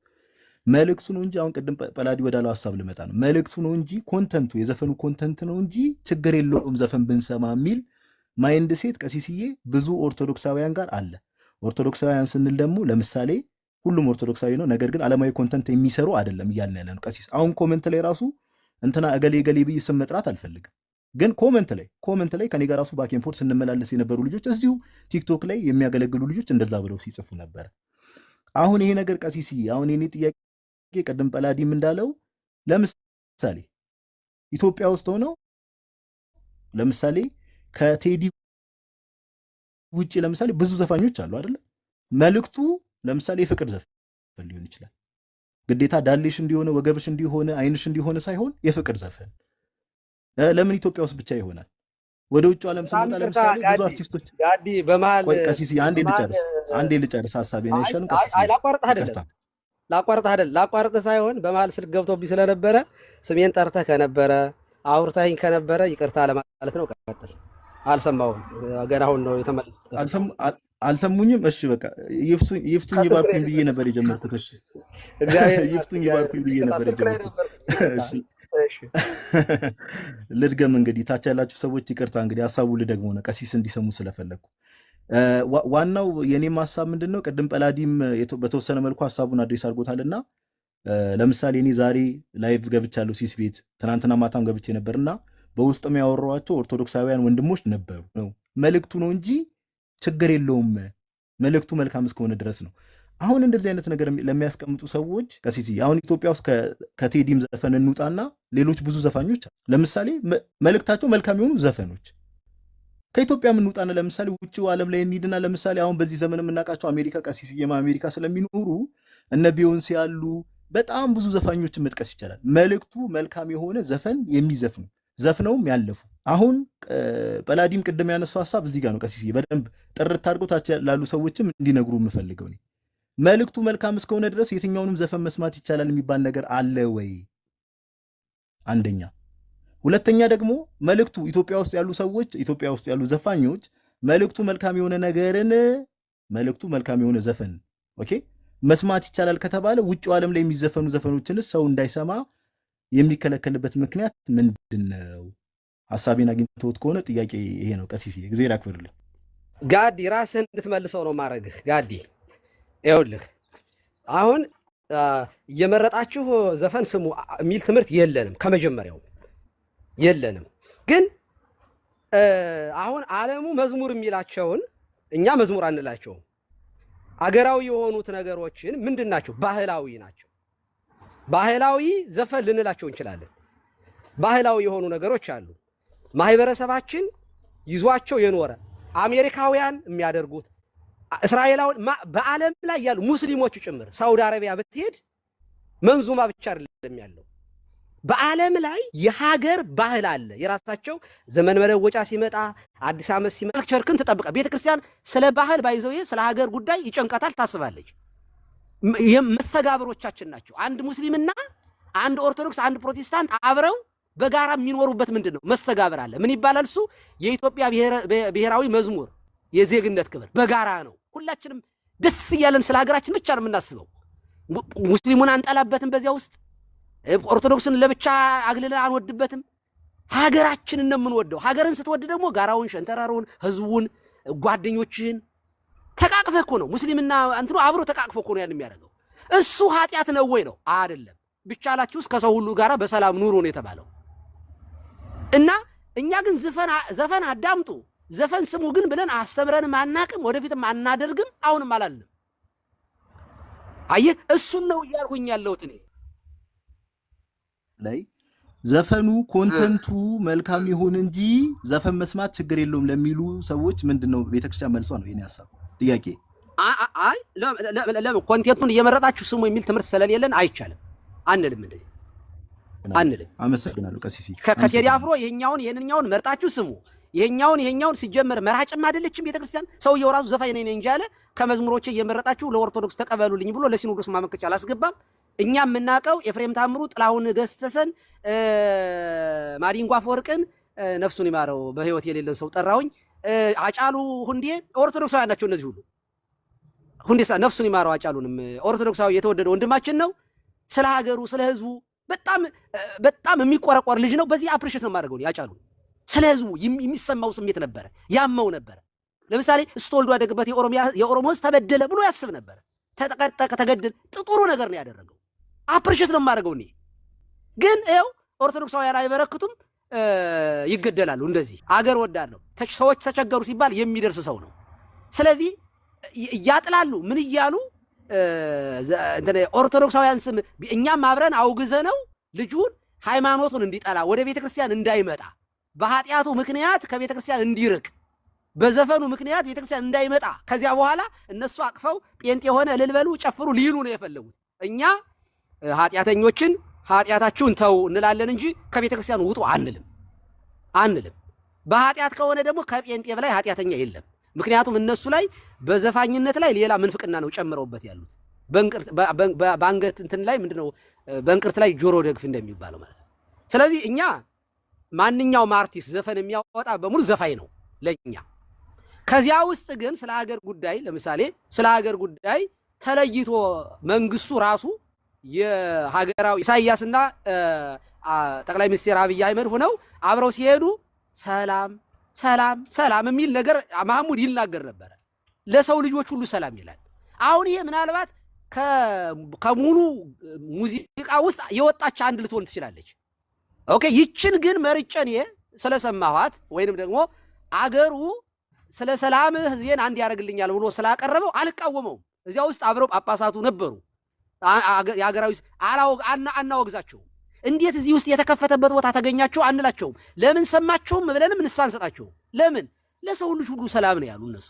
መልእክቱ ነው እንጂ አሁን ቅድም ጳላዲ ወዳለው ሐሳብ ልመጣ ነው። መልእክቱ ነው እንጂ ኮንተንቱ የዘፈኑ ኮንተንት ነው እንጂ ችግር የለውም ዘፈን ብንሰማ የሚል ማይንድ ሴት ቀሲስዬ ብዙ ኦርቶዶክሳውያን ጋር አለ። ኦርቶዶክሳውያን ስንል ደግሞ ለምሳሌ ሁሉም ኦርቶዶክሳዊ ነው፣ ነገር ግን ዓለማዊ ኮንተንት የሚሰሩ አይደለም እያልን ያለ ነው። ቀሲስ አሁን ኮሜንት ላይ ራሱ እንትና እገሌ ብዬ ስም መጥራት አልፈልግም፣ ግን ኮሜንት ላይ ከኔ ጋር ራሱ ባኬን ፎርስ ስንመላለስ የነበሩ ልጆች እዚሁ ቲክቶክ ላይ የሚያገለግሉ ልጆች እንደዛ ብለው ሲጽፉ ነበር። አሁን ይሄ ነገር ቀሲስዬ አሁን የኔ ጥያቄ ቀደም ጳላዲም እንዳለው ለምሳሌ ኢትዮጵያ ውስጥ ሆነው ለምሳሌ ከቴዲ ውጪ ለምሳሌ ብዙ ዘፋኞች አሉ አይደል? መልእክቱ ለምሳሌ የፍቅር ዘፈን ሊሆን ይችላል። ግዴታ ዳሌሽ እንዲሆነ ወገብሽ እንዲሆነ አይንሽ እንዲሆነ ሳይሆን የፍቅር ዘፈን ለምን ኢትዮጵያ ውስጥ ብቻ ይሆናል? ወደ ውጭ ዓለም ስንመጣ ለምሳሌ ብዙ አርቲስቶች ጋዲ በመሃል ቀሲስ አንዴ ልጨርስ ሐሳቤን አይሻልም? ቀሲስ ላቋርጥህ ሳይሆን በመሃል ስልክ ገብቶብኝ ስለነበረ ስሜን ጠርተህ ከነበረ አውርታኝ ከነበረ ይቅርታ ለማለት ነው። ቀጥል። አልሰማሁም፣ ገና አሁን ነው የተመለስኩት። አልሰሙኝም? እሺ በቃ ይፍቱኝ ይባርኩኝ ብዬ ነበር የጀመርኩት። እሺ ይፍቱኝ ይባርኩኝ ብዬ ነበር የጀመርኩት። እሺ ልድገም እንግዲህ ታች ያላችሁ ሰዎች ይቅርታ እንግዲህ ሐሳቡ ልደግሞ ነው ቀሲስ እንዲሰሙ ስለፈለኩ። ዋናው የኔም ሐሳብ ምንድነው ቅድም ጳላዲም በተወሰነ መልኩ ሐሳቡን አድሬስ አድርጎታልና ለምሳሌ እኔ ዛሬ ላይቭ ገብቻለሁ ሲስ ቤት፣ ትናንትና ማታም ገብቼ ነበርና በውስጥም ያወራኋቸው ኦርቶዶክሳውያን ወንድሞች ነበሩ። ነው መልእክቱ ነው እንጂ ችግር የለውም መልእክቱ መልካም እስከሆነ ድረስ ነው። አሁን እንደዚህ አይነት ነገር ለሚያስቀምጡ ሰዎች ቀሲስ አሁን ኢትዮጵያ ውስጥ ከቴዲም ዘፈን እንውጣና ሌሎች ብዙ ዘፋኞች ለምሳሌ መልእክታቸው መልካም የሆኑ ዘፈኖች ከኢትዮጵያ እንውጣና ለምሳሌ ውጭው ዓለም ላይ እንሂድና ለምሳሌ አሁን በዚህ ዘመን የምናውቃቸው አሜሪካ ቀሲስ አሜሪካ ስለሚኖሩ እነ ቢዮንሴ ያሉ በጣም ብዙ ዘፋኞችን መጥቀስ ይቻላል። መልእክቱ መልካም የሆነ ዘፈን የሚዘፍኑ ዘፍነውም ያለፉ። አሁን ጳላዲም ቅድም ያነሳው ሐሳብ እዚህ ጋር ነው። ቀሲስ በደንብ ጥርት አድርገው ታች ላሉ ሰዎችም እንዲነግሩ የምፈልገው ነው መልእክቱ መልካም እስከሆነ ድረስ የትኛውንም ዘፈን መስማት ይቻላል የሚባል ነገር አለ ወይ? አንደኛ። ሁለተኛ ደግሞ መልእክቱ ኢትዮጵያ ውስጥ ያሉ ሰዎች ኢትዮጵያ ውስጥ ያሉ ዘፋኞች መልእክቱ መልካም የሆነ ነገርን መልእክቱ መልካም የሆነ ዘፈን ኦኬ መስማት ይቻላል ከተባለ ውጭው ዓለም ላይ የሚዘፈኑ ዘፈኖችን ሰው እንዳይሰማ የሚከለከልበት ምክንያት ምንድነው? ሐሳቤን አግኝተውት ከሆነ ጥያቄ ይሄ ነው። ቀሲስ እግዚአብሔር ያክብርልኝ። ጋዲ ራስህን እንድትመልሰው ነው ማረግህ። ጋዲ ይኸውልህ አሁን እየመረጣችሁ ዘፈን ስሙ የሚል ትምህርት የለንም፣ ከመጀመሪያው የለንም። ግን አሁን ዓለሙ መዝሙር የሚላቸውን እኛ መዝሙር አንላቸውም። አገራዊ የሆኑት ነገሮችን ምንድን ናቸው? ባህላዊ ናቸው። ባህላዊ ዘፈን ልንላቸው እንችላለን። ባህላዊ የሆኑ ነገሮች አሉ። ማህበረሰባችን ይዟቸው የኖረ አሜሪካውያን የሚያደርጉት እስራኤላውያን በዓለም ላይ ያሉ ሙስሊሞች ጭምር ሳውዲ አረቢያ ብትሄድ መንዙማ ብቻ አይደለም ያለው። በዓለም ላይ የሀገር ባህል አለ። የራሳቸው ዘመን መለወጫ ሲመጣ አዲስ ዓመት ሲመጣ ቸርክን ተጠብቃ ቤተክርስቲያን ስለ ባህል ባይዘው ስለ ሀገር ጉዳይ ይጨንቃታል፣ ታስባለች። መስተጋብሮቻችን ናቸው። አንድ ሙስሊምና አንድ ኦርቶዶክስ አንድ ፕሮቴስታንት አብረው በጋራ የሚኖሩበት ምንድነው መስተጋብር አለ። ምን ይባላል እሱ? የኢትዮጵያ ብሔራዊ መዝሙር የዜግነት ክብር በጋራ ነው። ሁላችንም ደስ እያለን ስለ ሀገራችን ብቻ ነው የምናስበው። ሙስሊሙን አንጠላበትም፣ በዚያ ውስጥ ኦርቶዶክስን ለብቻ አግልለን አንወድበትም። ሀገራችንን ነው የምንወደው። ሀገርን ስትወድ ደግሞ ጋራውን፣ ሸንተራሩን፣ ህዝቡን፣ ጓደኞችህን ተቃቅፈህ እኮ ነው ሙስሊምና እንትኑ አብሮ ተቃቅፎ እኮ ነው ያን የሚያደርገው። እሱ ኃጢአት ነው ወይ ነው? አይደለም። ቢቻላችሁስ ከሰው ሁሉ ጋር በሰላም ኑሩ ነው የተባለው። እና እኛ ግን ዘፈን አዳምጡ ዘፈን ስሙ ግን ብለን አስተምረንም አናቅም፣ ወደፊትም አናደርግም፣ አሁንም አላልንም። አየህ እሱን ነው እያልኩኝ ያለሁት እኔ ላይ ዘፈኑ ኮንተንቱ መልካም ይሁን እንጂ ዘፈን መስማት ችግር የለውም ለሚሉ ሰዎች ምንድነው ቤተክርስቲያን መልሷ ነው የኔ ሐሳብ ጥያቄ። አይ ለምን ኮንቴንቱን እየመረጣችሁ ስሙ የሚል ትምህርት ስለሌለን አይቻልም አንልም። እንደዚህ አንልም። አመሰግናለሁ ቀሲስ። ከቴዲ አፍሮ ይሄኛውን መርጣችሁ ስሙ፣ ይሄኛውን ሲጀመር መራጭም አይደለችም ቤተክርስቲያን። ሰውየው ራሱ ዘፋኝ ነኝ እንጂ አለ ከመዝሙሮቼ እየመረጣችሁ ለኦርቶዶክስ ተቀበሉልኝ ብሎ ለሲኖዶስ ማመልከቻ አላስገባም። እኛ የምናውቀው ኤፍሬም ታምሩ፣ ጥላሁን ገሰሰን፣ ማዲንጎ አፈወርቅን ነፍሱን ይማረው በህይወት የሌለን ሰው ጠራውኝ፣ አጫሉ ሁንዴ ኦርቶዶክሳውያን ናቸው። እነዚህ ሁሉ ሁንዴሳ ነፍሱን ይማረው አጫሉንም ኦርቶዶክሳዊ የተወደደ ወንድማችን ነው። ስለ ሀገሩ ስለ ህዝቡ በጣም የሚቆረቆር ልጅ ነው። በዚህ አፕሪሼት ነው የማደርገው ያጫሉ። ስለ ህዝቡ የሚሰማው ስሜት ነበረ፣ ያመው ነበረ። ለምሳሌ ስተወልዶ ያደገበት የኦሮሞ ህዝብ ተበደለ ብሎ ያስብ ነበረ። ተጠቀጠቀ፣ ተገደለ። ጥሩ ነገር ነው ያደረገው። አፕሪሼት ነው የማደርገው እኔ። ግን ይኸው ኦርቶዶክሳውያን አይበረክቱም፣ ይገደላሉ። እንደዚህ አገር ወዳድ ነው። ሰዎች ተቸገሩ ሲባል የሚደርስ ሰው ነው። ስለዚህ እያጥላሉ ምን እያሉ ኦርቶዶክሳውያን ስም እኛም አብረን አውግዘ ነው ልጁን ሃይማኖቱን እንዲጠላ ወደ ቤተክርስቲያን እንዳይመጣ በኃጢአቱ ምክንያት ከቤተክርስቲያን እንዲርቅ በዘፈኑ ምክንያት ቤተክርስቲያን እንዳይመጣ ከዚያ በኋላ እነሱ አቅፈው ጴንጤ የሆነ እልል በሉ ጨፍሩ ሊሉ ነው የፈለጉት። እኛ ኃጢአተኞችን ኃጢአታችሁን ተው እንላለን እንጂ ከቤተክርስቲያን ውጡ አንልም። በኃጢአት ከሆነ ደግሞ ከጴንጤ በላይ ኃጢአተኛ የለም። ምክንያቱም እነሱ ላይ በዘፋኝነት ላይ ሌላ ምንፍቅና ነው ጨምረውበት ያሉት። በአንገት እንትን ላይ ምንድነው በእንቅርት ላይ ጆሮ ደግፍ እንደሚባለው ማለት ነው። ስለዚህ እኛ ማንኛውም አርቲስት ዘፈን የሚያወጣ በሙሉ ዘፋኝ ነው ለኛ። ከዚያ ውስጥ ግን ስለ ሀገር ጉዳይ ለምሳሌ ስለ ሀገር ጉዳይ ተለይቶ መንግስቱ ራሱ የሀገራዊ ኢሳያስና ጠቅላይ ሚኒስትር አብይ አህመድ ሆነው አብረው ሲሄዱ ሰላም ሰላም ሰላም የሚል ነገር ማህሙድ ይናገር ነበረ። ለሰው ልጆች ሁሉ ሰላም ይላል። አሁን ይሄ ምናልባት ከሙሉ ሙዚቃ ውስጥ የወጣች አንድ ልትሆን ትችላለች። ኦኬ ይችን ግን መርጨን ስለሰማኋት ወይንም ደግሞ አገሩ ስለ ሰላም ህዝቤን አንድ ያደርግልኛል ብሎ ስላቀረበው አልቃወመውም። እዚያ ውስጥ አብረው ጳጳሳቱ ነበሩ። የሀገራዊ አናወግዛቸውም። እንዴት እዚህ ውስጥ የተከፈተበት ቦታ ተገኛችሁ አንላቸውም። ለምን ሰማችሁም ብለንም ንስሐ አንሰጣቸውም። ለምን ለሰው ልጅ ሁሉ ሰላም ነው ያሉ እነሱ።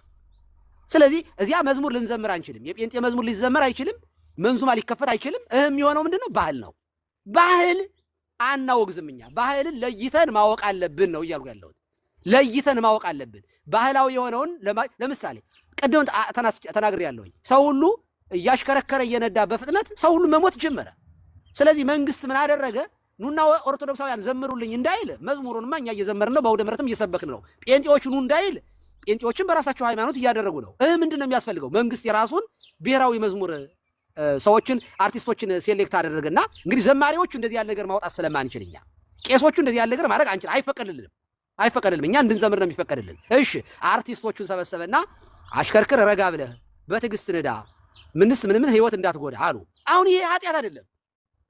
ስለዚህ እዚያ መዝሙር ልንዘምር አንችልም። የጴንጤ መዝሙር ሊዘመር አይችልም። መንዙማ ሊከፈት አይችልም። የሚሆነው ምንድነው? ባህል ነው። ባህል አናወግዝም። እኛ ባህልን ለይተን ማወቅ አለብን ነው እያልኩ ያለሁት። ለይተን ማወቅ አለብን። ባህላዊ የሆነውን ለምሳሌ ቅድም ተናግሬ ያለሁኝ ሰው ሁሉ እያሽከረከረ እየነዳ በፍጥነት ሰው ሁሉ መሞት ጀመረ። ስለዚህ መንግስት ምን አደረገ? ኑና ኦርቶዶክሳውያን ዘምሩልኝ እንዳይል መዝሙሩንማ እኛ እየዘመርን ነው፣ በአውደ ምሕረትም እየሰበክን ነው። ጴንጤዎቹ ኑ እንዳይል ጴንጤዎችን በራሳቸው ሃይማኖት እያደረጉ ነው። ምንድን ነው የሚያስፈልገው? መንግስት የራሱን ብሔራዊ መዝሙር ሰዎችን አርቲስቶችን ሴሌክት አደረገና እንግዲህ ዘማሪዎቹ እንደዚህ ያለ ነገር ማውጣት ስለማንችል እኛ ቄሶቹ እንደዚህ ያለ ነገር ማድረግ አንችል፣ አይፈቀድልንም። እኛ እንድንዘምር ነው የሚፈቀድልን። እሺ አርቲስቶቹን ሰበሰበና አሽከርክር ረጋ ብለህ በትዕግስት ንዳ ምን ህይወት እንዳትጎዳ አሉ። አሁን ይሄ ኃጢአት አይደለም፣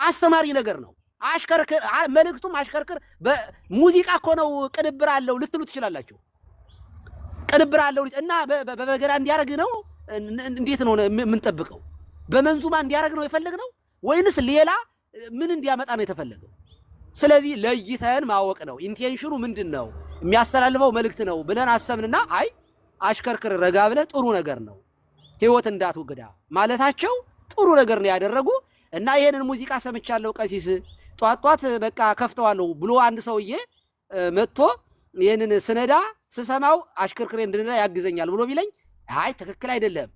አስተማሪ ነገር ነው። አሽከርክር መልእክቱም አሽከርክር በሙዚቃ እኮ ነው። ቅንብር አለው ልትሉ ትችላላችሁ። ቅንብር አለው እና በበገና እንዲያደርግ ነው። እንዴት ነው የምንጠብቀው? በመንዙማ እንዲያደርግ ነው የፈለግነው ወይንስ ሌላ ምን እንዲያመጣ ነው የተፈለገው? ስለዚህ ለይተን ማወቅ ነው። ኢንቴንሽኑ ምንድን ነው? የሚያስተላልፈው መልእክት ነው ብለን አሰብንና አይ አሽከርክር ረጋ ብለህ ጥሩ ነገር ነው ህይወት እንዳትወግዳ ማለታቸው ጥሩ ነገር ነው ያደረጉ እና ይሄንን ሙዚቃ ሰምቻለሁ ቀሲስ ጧት በቃ ከፍተዋለሁ ብሎ አንድ ሰውዬ መጥቶ ይሄንን ስነዳ ስሰማው አሽከርክሬ እንድንዳ ያግዘኛል ብሎ ቢለኝ አይ ትክክል አይደለም፣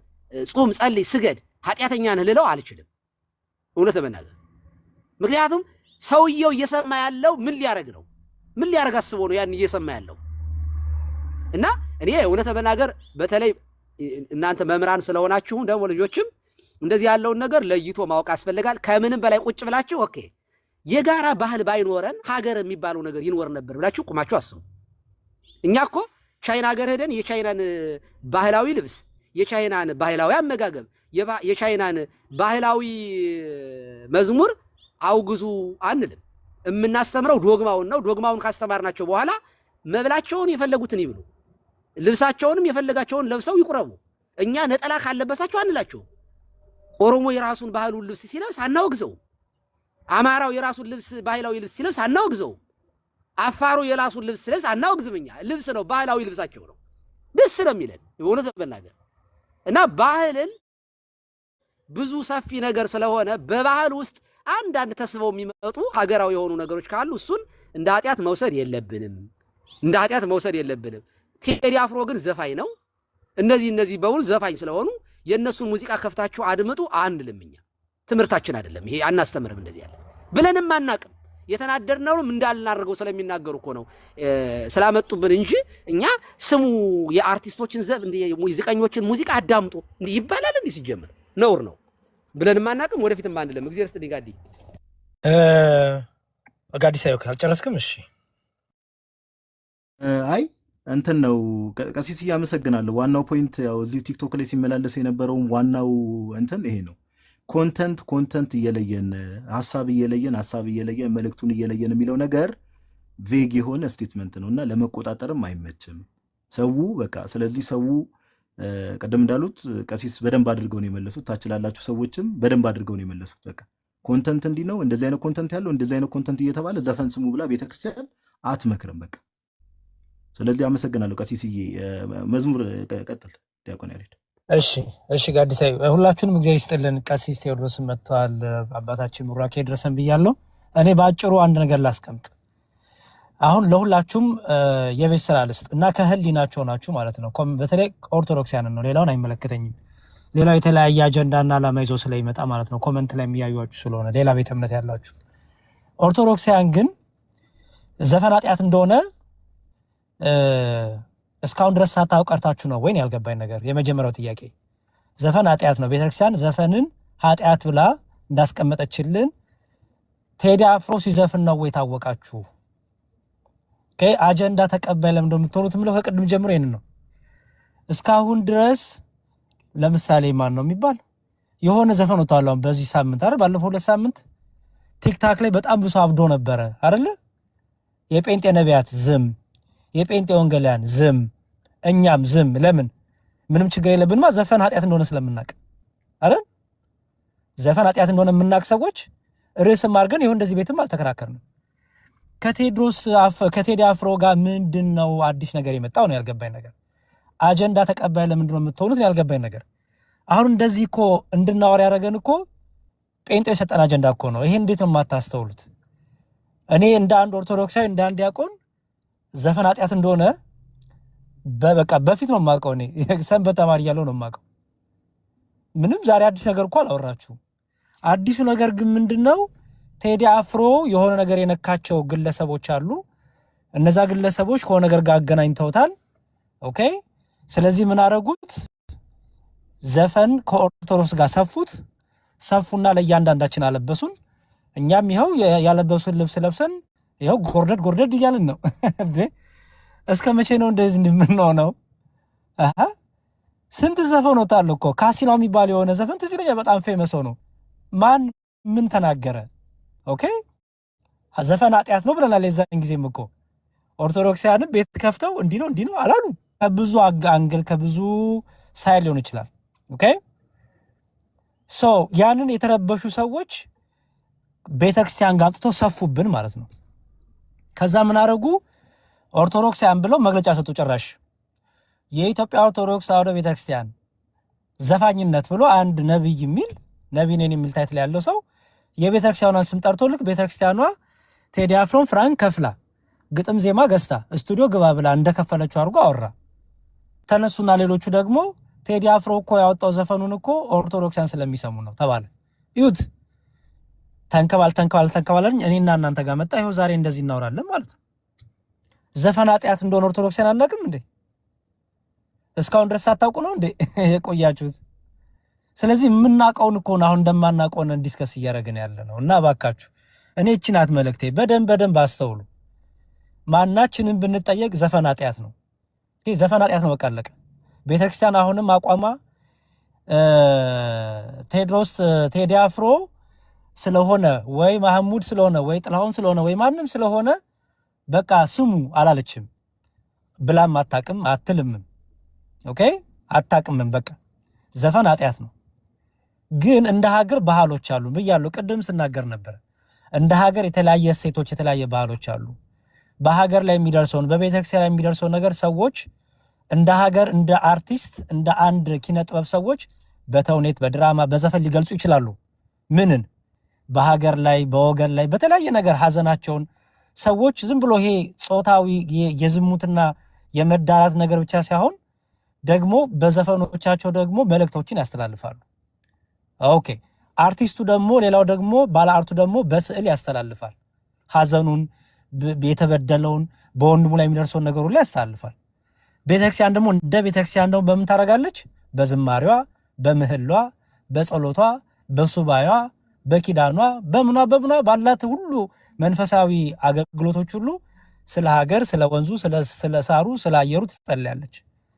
ጾም፣ ጸልይ፣ ስገድ ኃጢአተኛ ነህ ልለው አልችልም፣ እውነት ለመናገር። ምክንያቱም ሰውየው እየሰማ ያለው ምን ሊያደርግ ነው? ምን ሊያደርግ አስቦ ነው ያን እየሰማ ያለው? እና እኔ እውነት ለመናገር በተለይ እናንተ መምህራን ስለሆናችሁ ደግሞ ልጆችም እንደዚህ ያለውን ነገር ለይቶ ማወቅ ያስፈልጋል። ከምንም በላይ ቁጭ ብላችሁ ኦኬ የጋራ ባህል ባይኖረን ሀገር የሚባለው ነገር ይኖር ነበር ብላችሁ ቁማችሁ አስቡ። እኛ እኮ ቻይና ሀገር ሄደን የቻይናን ባህላዊ ልብስ የቻይናን ባህላዊ አመጋገብ የቻይናን ባህላዊ መዝሙር አውግዙ አንልም። የምናስተምረው ዶግማውን ነው። ዶግማውን ካስተማርናቸው በኋላ መብላቸውን የፈለጉትን ይብሉ፣ ልብሳቸውንም የፈለጋቸውን ለብሰው ይቁረቡ። እኛ ነጠላ ካለበሳቸው አንላቸው። ኦሮሞ የራሱን ባህሉን ልብስ ሲለብስ አናወግዘው። አማራው የራሱን ልብስ ባህላዊ ልብስ ሲለብስ አናወግዘው። አፋሩ የራሱን ልብስ ሲለብስ አናወግዝም። እኛ ልብስ ነው፣ ባህላዊ ልብሳቸው ነው፣ ደስ ነው የሚለን እውነት በመናገር እና ባህልን ብዙ ሰፊ ነገር ስለሆነ በባህል ውስጥ አንዳንድ ተስበው የሚመጡ ሀገራዊ የሆኑ ነገሮች ካሉ እሱን እንደ ኃጢአት መውሰድ የለብንም። ቴዲ አፍሮ ግን ዘፋኝ ነው። እነዚህ በሙሉ ዘፋኝ ስለሆኑ የእነሱን ሙዚቃ ከፍታችሁ አድምጡ አንልም። እኛ ትምህርታችን አይደለም ይሄ፣ አናስተምርም። እንደዚህ ያለ ብለንም አናቅም። የተናደርነውም እንዳልናደርገው ስለሚናገሩ እኮ ነው ስላመጡብን እንጂ እኛ ስሙ የአርቲስቶችን ሙዚቀኞችን ሙዚቃ አዳምጡ እንዲህ ይባላል። እንዲህ ሲጀምር ነውር ነው ብለንም አናቅም። ወደፊትም አንልም። እግዚአብሔር ይስጥልኝ። ጋዲሳ አልጨረስክም? እሺ አይ እንትን ነው ቀሲስ እያመሰግናለሁ። ዋናው ፖይንት ያው እዚሁ ቲክቶክ ላይ ሲመላለስ የነበረውም ዋናው እንትን ይሄ ነው። ኮንተንት እየለየን ሀሳብ እየለየን መልእክቱን እየለየን የሚለው ነገር ቬግ የሆነ ስቴትመንት ነው እና ለመቆጣጠርም አይመችም ሰው በቃ። ስለዚህ ሰው ቀደም እንዳሉት ቀሲስ በደንብ አድርገው ነው የመለሱት። ታች ላላችሁ ሰዎችም በደንብ አድርገው ነው የመለሱት። በቃ ኮንተንት እንዲህ ነው፣ እንደዚህ አይነት ኮንተንት ያለው እንደዚህ አይነት ኮንተንት እየተባለ ዘፈን ስሙ ብላ ቤተክርስቲያን አትመክርም በቃ። ስለዚህ አመሰግናለሁ ቀሲስዬ። መዝሙር ቀጥል ዲያቆን ያሬድ። እሺ ጋዲሳይ ሁላችሁንም እግዚአብሔር ይስጥልን። ቀሲስ ቴዎድሮስም መጥተዋል። አባታችን ቡራኬ ድረሰን ብያለሁ። እኔ በአጭሩ አንድ ነገር ላስቀምጥ። አሁን ለሁላችሁም የቤት ስራ ልስጥ እና ከህሊናችሁ ናችሁ ማለት ነው። በተለይ ኦርቶዶክሳውያንን ነው፣ ሌላውን አይመለከተኝም። ሌላው የተለያየ አጀንዳና ዓላማ ይዞ ስለሚመጣ ማለት ነው። ኮመንት ላይ የሚያዩዋችሁ ስለሆነ ሌላ ቤተ እምነት ያላችሁ ኦርቶዶክሳውያን ግን ዘፈን ኃጢአት እንደሆነ እስካሁን ድረስ ሳታውቁ ቀርታችሁ ነው ወይ? ያልገባኝ ነገር የመጀመሪያው ጥያቄ ዘፈን ኃጢአት ነው። ቤተክርስቲያን ዘፈንን ኃጢአት ብላ እንዳስቀመጠችልን ቴዲ አፍሮ ሲዘፍን ነው ወይ ታወቃችሁ? አጀንዳ ተቀባይ ለምን እንደምትሆኑት ምለው ከቅድም ጀምሮ ይሄን ነው። እስካሁን ድረስ ለምሳሌ ማን ነው የሚባል የሆነ ዘፈን ወጥቷል በዚህ ሳምንት አይደል? ባለፈው 2 ሳምንት ቲክታክ ላይ በጣም ብዙ አብዶ ነበረ አይደል? የጴንጤ ነቢያት ዝም፣ የጴንጤ ወንጌላውያን ዝም፣ እኛም ዝም። ለምን? ምንም ችግር የለብንማ ዘፈን ኃጢአት እንደሆነ ስለምናቅ አይደል? ዘፈን ኃጢአት እንደሆነ የምናቅ ሰዎች ርዕስም አድርገን ይሁን እንደዚህ ቤትም አልተከራከርንም። ከቴዲ አፍሮ ጋር ምንድነው አዲስ ነገር የመጣው ነው ያልገባኝ ነገር። አጀንዳ ተቀባይ ለምንድን ነው የምትሆኑት ነው ያልገባኝ ነገር። አሁን እንደዚህ እኮ እንድናወር ያደረገን እኮ ጴንጤው የሰጠን አጀንዳ እኮ ነው። ይሄ እንዴት ነው የማታስተውሉት? እኔ እንደ አንድ ኦርቶዶክሳዊ እንደ አንድ ዲያቆን ዘፈን ኃጢአት እንደሆነ በቃ በፊት ነው የማውቀው። እኔ ሰንበት ተማሪ እያለሁ ነው የማውቀው። ምንም ዛሬ አዲስ ነገር እኮ አላወራችሁም። አዲሱ ነገር ግን ምንድነው? ቴዲ አፍሮ የሆነ ነገር የነካቸው ግለሰቦች አሉ። እነዛ ግለሰቦች ከሆነ ነገር ጋር አገናኝተውታል። ኦኬ። ስለዚህ ምን አደረጉት? ዘፈን ከኦርቶዶክስ ጋር ሰፉና ለእያንዳንዳችን አለበሱን። እኛም ይኸው ያለበሱን ልብስ ለብሰን ይኸው ጎርደድ እያልን ነው። እስከ መቼ ነው እንደዚህ እንደምንሆነው? ስንት ዘፈን ወጣል እኮ። ካሲኖ የሚባል የሆነ ዘፈን ትዝ ይለኛል፣ በጣም ፌመስ ነው። ማን ምን ተናገረ? ኦኬ ዘፈን ኃጢአት ነው ብለናል። የዛን ጊዜም እኮ ኦርቶዶክሳውያንም ቤት ከፍተው እንዲህ ነው አላሉ። ከብዙ አንግል ከብዙ ሳይል ሊሆን ይችላል። ኦኬ ሶ ያንን የተረበሹ ሰዎች ቤተክርስቲያን ጋር አምጥተው ሰፉብን ማለት ነው። ከዛ ምን አደረጉ? ኦርቶዶክሳውያን ብለው መግለጫ ሰጡ። ጭራሽ የኢትዮጵያ ኦርቶዶክስ ተዋሕዶ ቤተክርስቲያን ዘፋኝነት ብሎ አንድ ነብይ ነኝ የሚል ታይትል ያለው ሰው የቤተክርስቲያኗን ስም ጠርቶ ልክ ቤተክርስቲያኗ ቴዲ አፍሮን ፍራንክ ከፍላ ግጥም ዜማ ገዝታ ስቱዲዮ ግባ ብላ እንደከፈለችው አድርጎ አወራ። ተነሱና ሌሎቹ ደግሞ ቴዲ አፍሮ እኮ ያወጣው ዘፈኑን እኮ ኦርቶዶክሳን ስለሚሰሙ ነው ተባለ። ይሁት ተንከባል እኔና እናንተ ጋር መጣ። ይኸው ዛሬ እንደዚህ እናወራለን ማለት ነው። ዘፈን ኃጢአት እንደሆነ ኦርቶዶክሳን አናውቅም እንዴ? እስካሁን ድረስ ሳታውቁ ነው እንዴ የቆያችሁት? ስለዚህ የምናውቀውን እኮ ነው አሁን እንደማናውቀውን ዲስከስ እያደረግን ያለ ነው። እና ባካችሁ እኔ እቺ ናት መልእክቴ። በደንብ አስተውሉ። ማናችንን ብንጠየቅ ዘፈን ኃጢአት ነው። ዘፈን ኃጢአት ነው በቃ አለቀ። ቤተክርስቲያን አሁንም አቋማ ቴዲ አፍሮ ስለሆነ ወይ ማህሙድ ስለሆነ ወይ ጥላሁን ስለሆነ ወይ ማንም ስለሆነ በቃ ስሙ አላለችም ብላም አታቅም አትልምም። ኦኬ አታቅምም። በቃ ዘፈን ኃጢአት ነው። ግን እንደ ሀገር ባህሎች አሉ ብያለሁ፣ ቅድም ስናገር ነበር። እንደ ሀገር የተለያየ እሴቶች የተለያየ ባህሎች አሉ። በሀገር ላይ የሚደርሰውን በቤተክርስቲያን ላይ የሚደርሰውን ነገር ሰዎች እንደ ሀገር እንደ አርቲስት እንደ አንድ ኪነ ጥበብ ሰዎች በተውኔት በድራማ በዘፈን ሊገልጹ ይችላሉ። ምንን በሀገር ላይ በወገን ላይ በተለያየ ነገር ሀዘናቸውን ሰዎች ዝም ብሎ ይሄ ጾታዊ የዝሙትና የመዳራት ነገር ብቻ ሳይሆን ደግሞ በዘፈኖቻቸው ደግሞ መልእክቶችን ያስተላልፋሉ። ኦኬ አርቲስቱ ደግሞ ሌላው ደግሞ ባለ አርቱ ደግሞ በስዕል ያስተላልፋል። ሀዘኑን የተበደለውን በወንድሙ ላይ የሚደርሰውን ነገር ሁሉ ያስተላልፋል። ቤተክርስቲያን ደግሞ እንደ ቤተክርስቲያን ደግሞ በምን ታደርጋለች? በዝማሬዋ፣ በምህሏ፣ በጸሎቷ፣ በሱባኤዋ፣ በኪዳኗ፣ በምኗ ባላት ሁሉ መንፈሳዊ አገልግሎቶች ሁሉ ስለ ሀገር፣ ስለ ወንዙ፣ ስለ ሳሩ፣ ስለ አየሩ ትጸልያለች።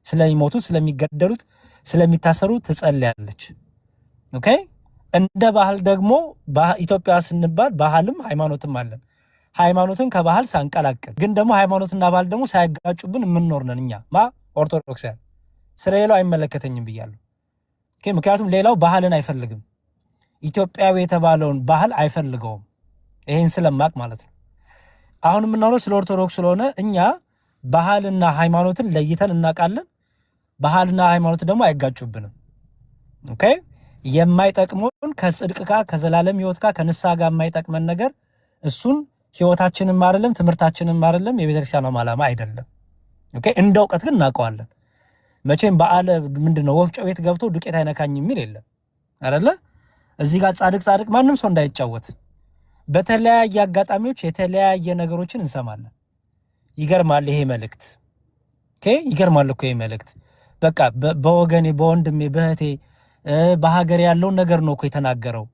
ስለሚሞቱት፣ ስለሚገደሉት፣ ስለሚታሰሩ ትጸልያለች። ኦኬ እንደ ባህል ደግሞ ኢትዮጵያ ስንባል ባህልም ሃይማኖትም አለን። ሃይማኖትን ከባህል ሳንቀላቅል ግን ደግሞ ሃይማኖትና ባህል ደግሞ ሳያጋጩብን የምንኖር ነን እኛ ኦርቶዶክሳውያን። ስለሌላው አይመለከተኝም ብያለሁ። ኦኬ ምክንያቱም ሌላው ባህልን አይፈልግም፣ ኢትዮጵያዊ የተባለውን ባህል አይፈልገውም። ይሄን ስለማቅ ማለት ነው። አሁን የምናወራው ስለ ኦርቶዶክስ ስለሆነ እኛ ባህልና ሃይማኖትን ለይተን እናውቃለን። ባህልና ሃይማኖት ደግሞ አይጋጩብንም። ኦኬ የማይጠቅመውን ከጽድቅ ጋር ከዘላለም ህይወት ጋር ከንስሐ ጋር የማይጠቅመን ነገር እሱን ህይወታችንም አይደለም ትምህርታችንም አይደለም የቤተክርስቲያኗም ዓላማ አይደለም። ኦኬ እንደ እውቀት ግን እናውቀዋለን። መቼም በዓለ ምንድነው ወፍጮ ቤት ገብቶ ዱቄት አይነካኝ የሚል የለም አይደለ? እዚህ ጋር ጻድቅ ማንም ሰው እንዳይጫወት በተለያየ አጋጣሚዎች የተለያየ ነገሮችን እንሰማለን። ይገርማል ይሄ መልእክት። ኦኬ ይገርማል እኮ ይሄ መልእክት። በቃ በወገኔ በወንድሜ በእህቴ በሀገር ያለውን ነገር ነው እኮ የተናገረው።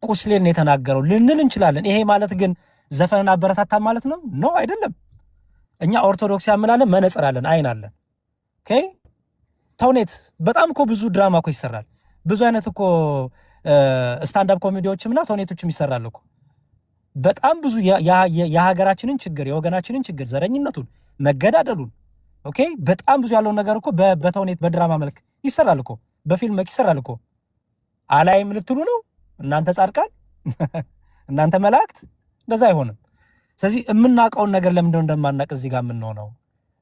ቁስሌን የተናገረው ልንል እንችላለን። ይሄ ማለት ግን ዘፈንን አበረታታ ማለት ነው? ኖ አይደለም። እኛ ኦርቶዶክስ ያምላለን መነጽር አለን፣ አይን አለን። ኦኬ ተውኔት በጣም እኮ ብዙ ድራማ እኮ ይሰራል። ብዙ አይነት እኮ ስታንዳፕ ኮሜዲዎችምና ተውኔቶችም ይሰራል እኮ። በጣም ብዙ የሀገራችንን ችግር የወገናችንን ችግር ዘረኝነቱን፣ መገዳደሉን ኦኬ በጣም ብዙ ያለውን ነገር እኮ በተውኔት በድራማ መልክ ይሰራል እኮ፣ በፊልም መልክ ይሰራል እኮ። አላይም ልትሉ ነው እናንተ ጻድቃን እናንተ መላእክት? እንደዛ አይሆንም። ስለዚህ የምናውቀውን ነገር ለምንድነው እንደማናቅ እዚህ ጋር የምንሆነው?